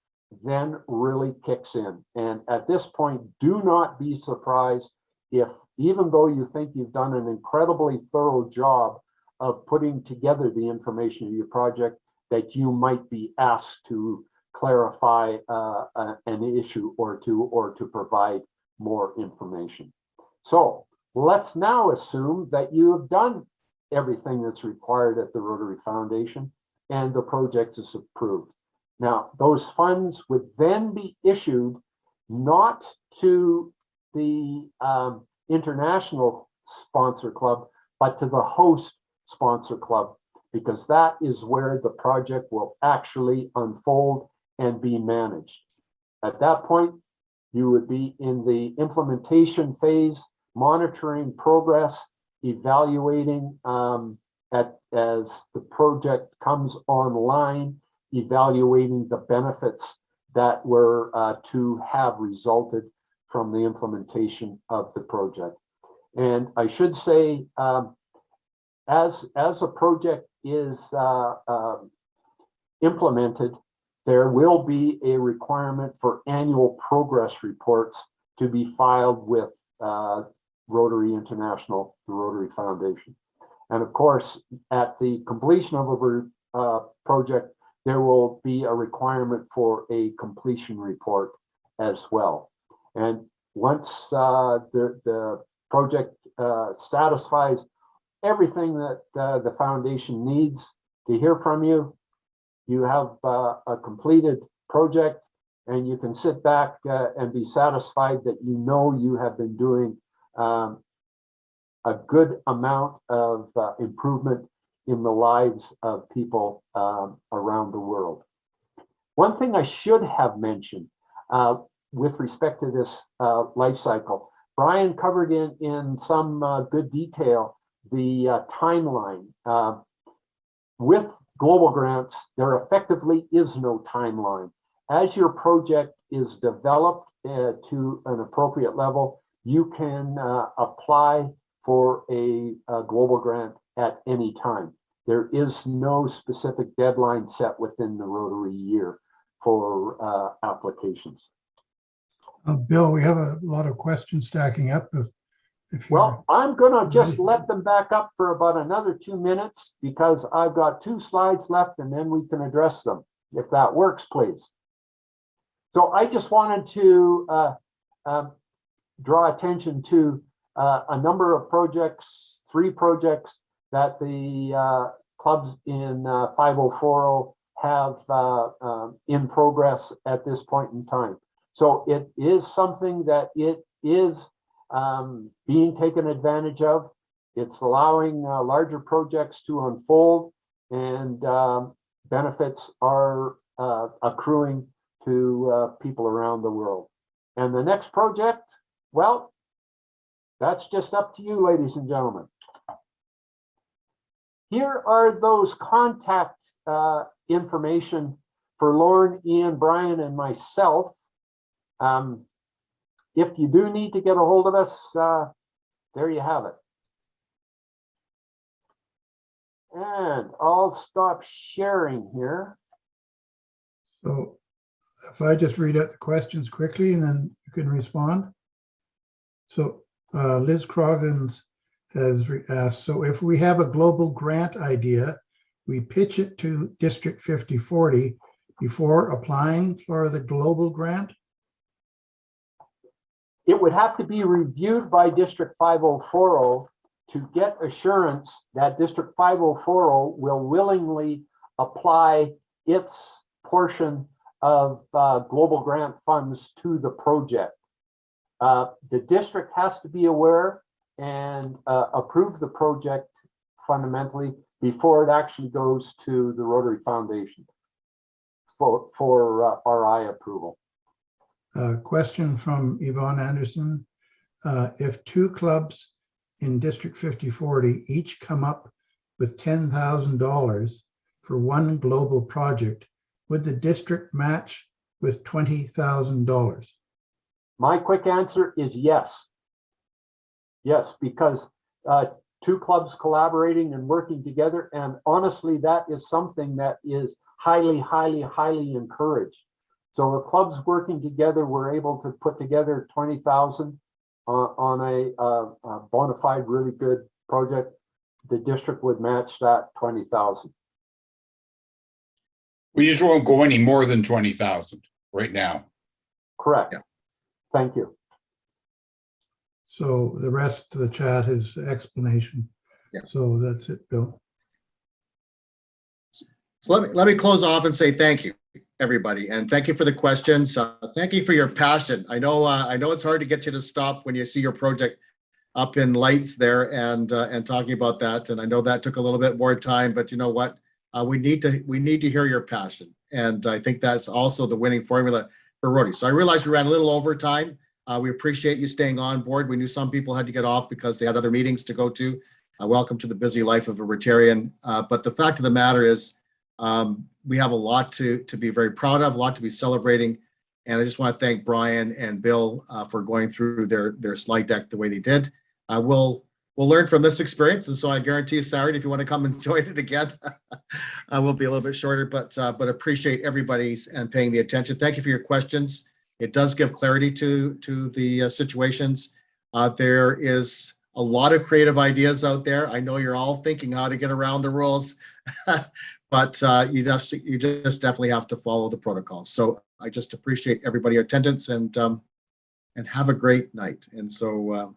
then really kicks in. And at this point, do not be surprised if, even though you think you've done an incredibly thorough job of putting together the information of your project, that you might be asked to clarify an issue or to provide more information. So let's now assume that you have done everything that's required at the Rotary Foundation and the project is approved. Now, those funds would then be issued not to the international sponsor club, but to the host sponsor club, because that is where the project will actually unfold and be managed. At that point, you would be in the implementation phase, monitoring progress, evaluating as the project comes online, evaluating the benefits that were to have resulted from the implementation of the project. And I should say, as a project is implemented, there will be a requirement for annual progress reports to be filed with Rotary International, the Rotary Foundation. And of course, at the completion of a project, there will be a requirement for a completion report as well. And once the project satisfies everything that the foundation needs to hear from you, you have a completed project, and you can sit back and be satisfied that you know you have been doing a good amount of improvement in the lives of people around the world. One thing I should have mentioned with respect to this life cycle, Brian covered in some good detail the timeline. With global grants, there effectively is no timeline. As your project is developed to an appropriate level, you can apply for a global grant at any time. There is no specific deadline set within the Rotary year for applications. Bill, we have a lot of questions stacking up. If well, I'm gonna just let them back up for about another 2 minutes because I've got 2 slides left and then we can address them, if that works, please. So I just wanted to draw attention to a number of projects, 3 projects that the clubs in 5040 have in progress at this point in time. So it is something that it is being taken advantage of. It's allowing larger projects to unfold, and benefits are accruing to people around the world. And the next project, well, that's just up to you, ladies and gentlemen. Here are those contact information for Lauren, Ian, Brian, and myself. If you do need to get a hold of us, there you have it. And I'll stop sharing here. So if I just read out the questions quickly and then you can respond. So Liz Croggins has asked, so if we have a global grant idea, we pitch it to District 5040 before applying for the global grant? It would have to be reviewed by District 5040 to get assurance that District 5040 will willingly apply its portion of global grant funds to the project. The district has to be aware and approve the project fundamentally before it actually goes to the Rotary Foundation for RI approval. Question from Yvonne Anderson. If 2 clubs in District 5040 each come up with $10,000 for one global project, would the district match with $20,000? My quick answer is yes. Yes, because 2 clubs collaborating and working together, and honestly, that is something that is highly, highly, highly encouraged. So if clubs working together were able to put together 20,000 on a bona fide, really good project, the district would match that 20,000. We just won't go any more than 20,000 right now. Correct. Yeah. Thank you. So the rest of the chat is explanation. Yeah. So that's it, Bill. So let me close off and say thank you, everybody, and thank you for the questions. Thank you for your passion. I know it's hard to get you to stop when you see your project up in lights there and talking about that. And I know that took a little bit more time, but you know what? We need to hear your passion, and I think that's also the winning formula for Rotary. So I realize we ran a little over time. We appreciate you staying on board. We knew some people had to get off because they had other meetings to go to. Welcome to the busy life of a Rotarian. But the fact of the matter is, we have a lot to be very proud of, a lot to be celebrating. And I just want to thank Brian and Bill for going through their slide deck the way they did. We'll learn from this experience. And so I guarantee you, Saturday, if you want to come and join it again, we'll be a little bit shorter, but appreciate everybody's and paying the attention. Thank you for your questions. It does give clarity to the situations. There is a lot of creative ideas out there. I know you're all thinking how to get around the rules, but you just definitely have to follow the protocol. So I just appreciate everybody's attendance and have a great night. And so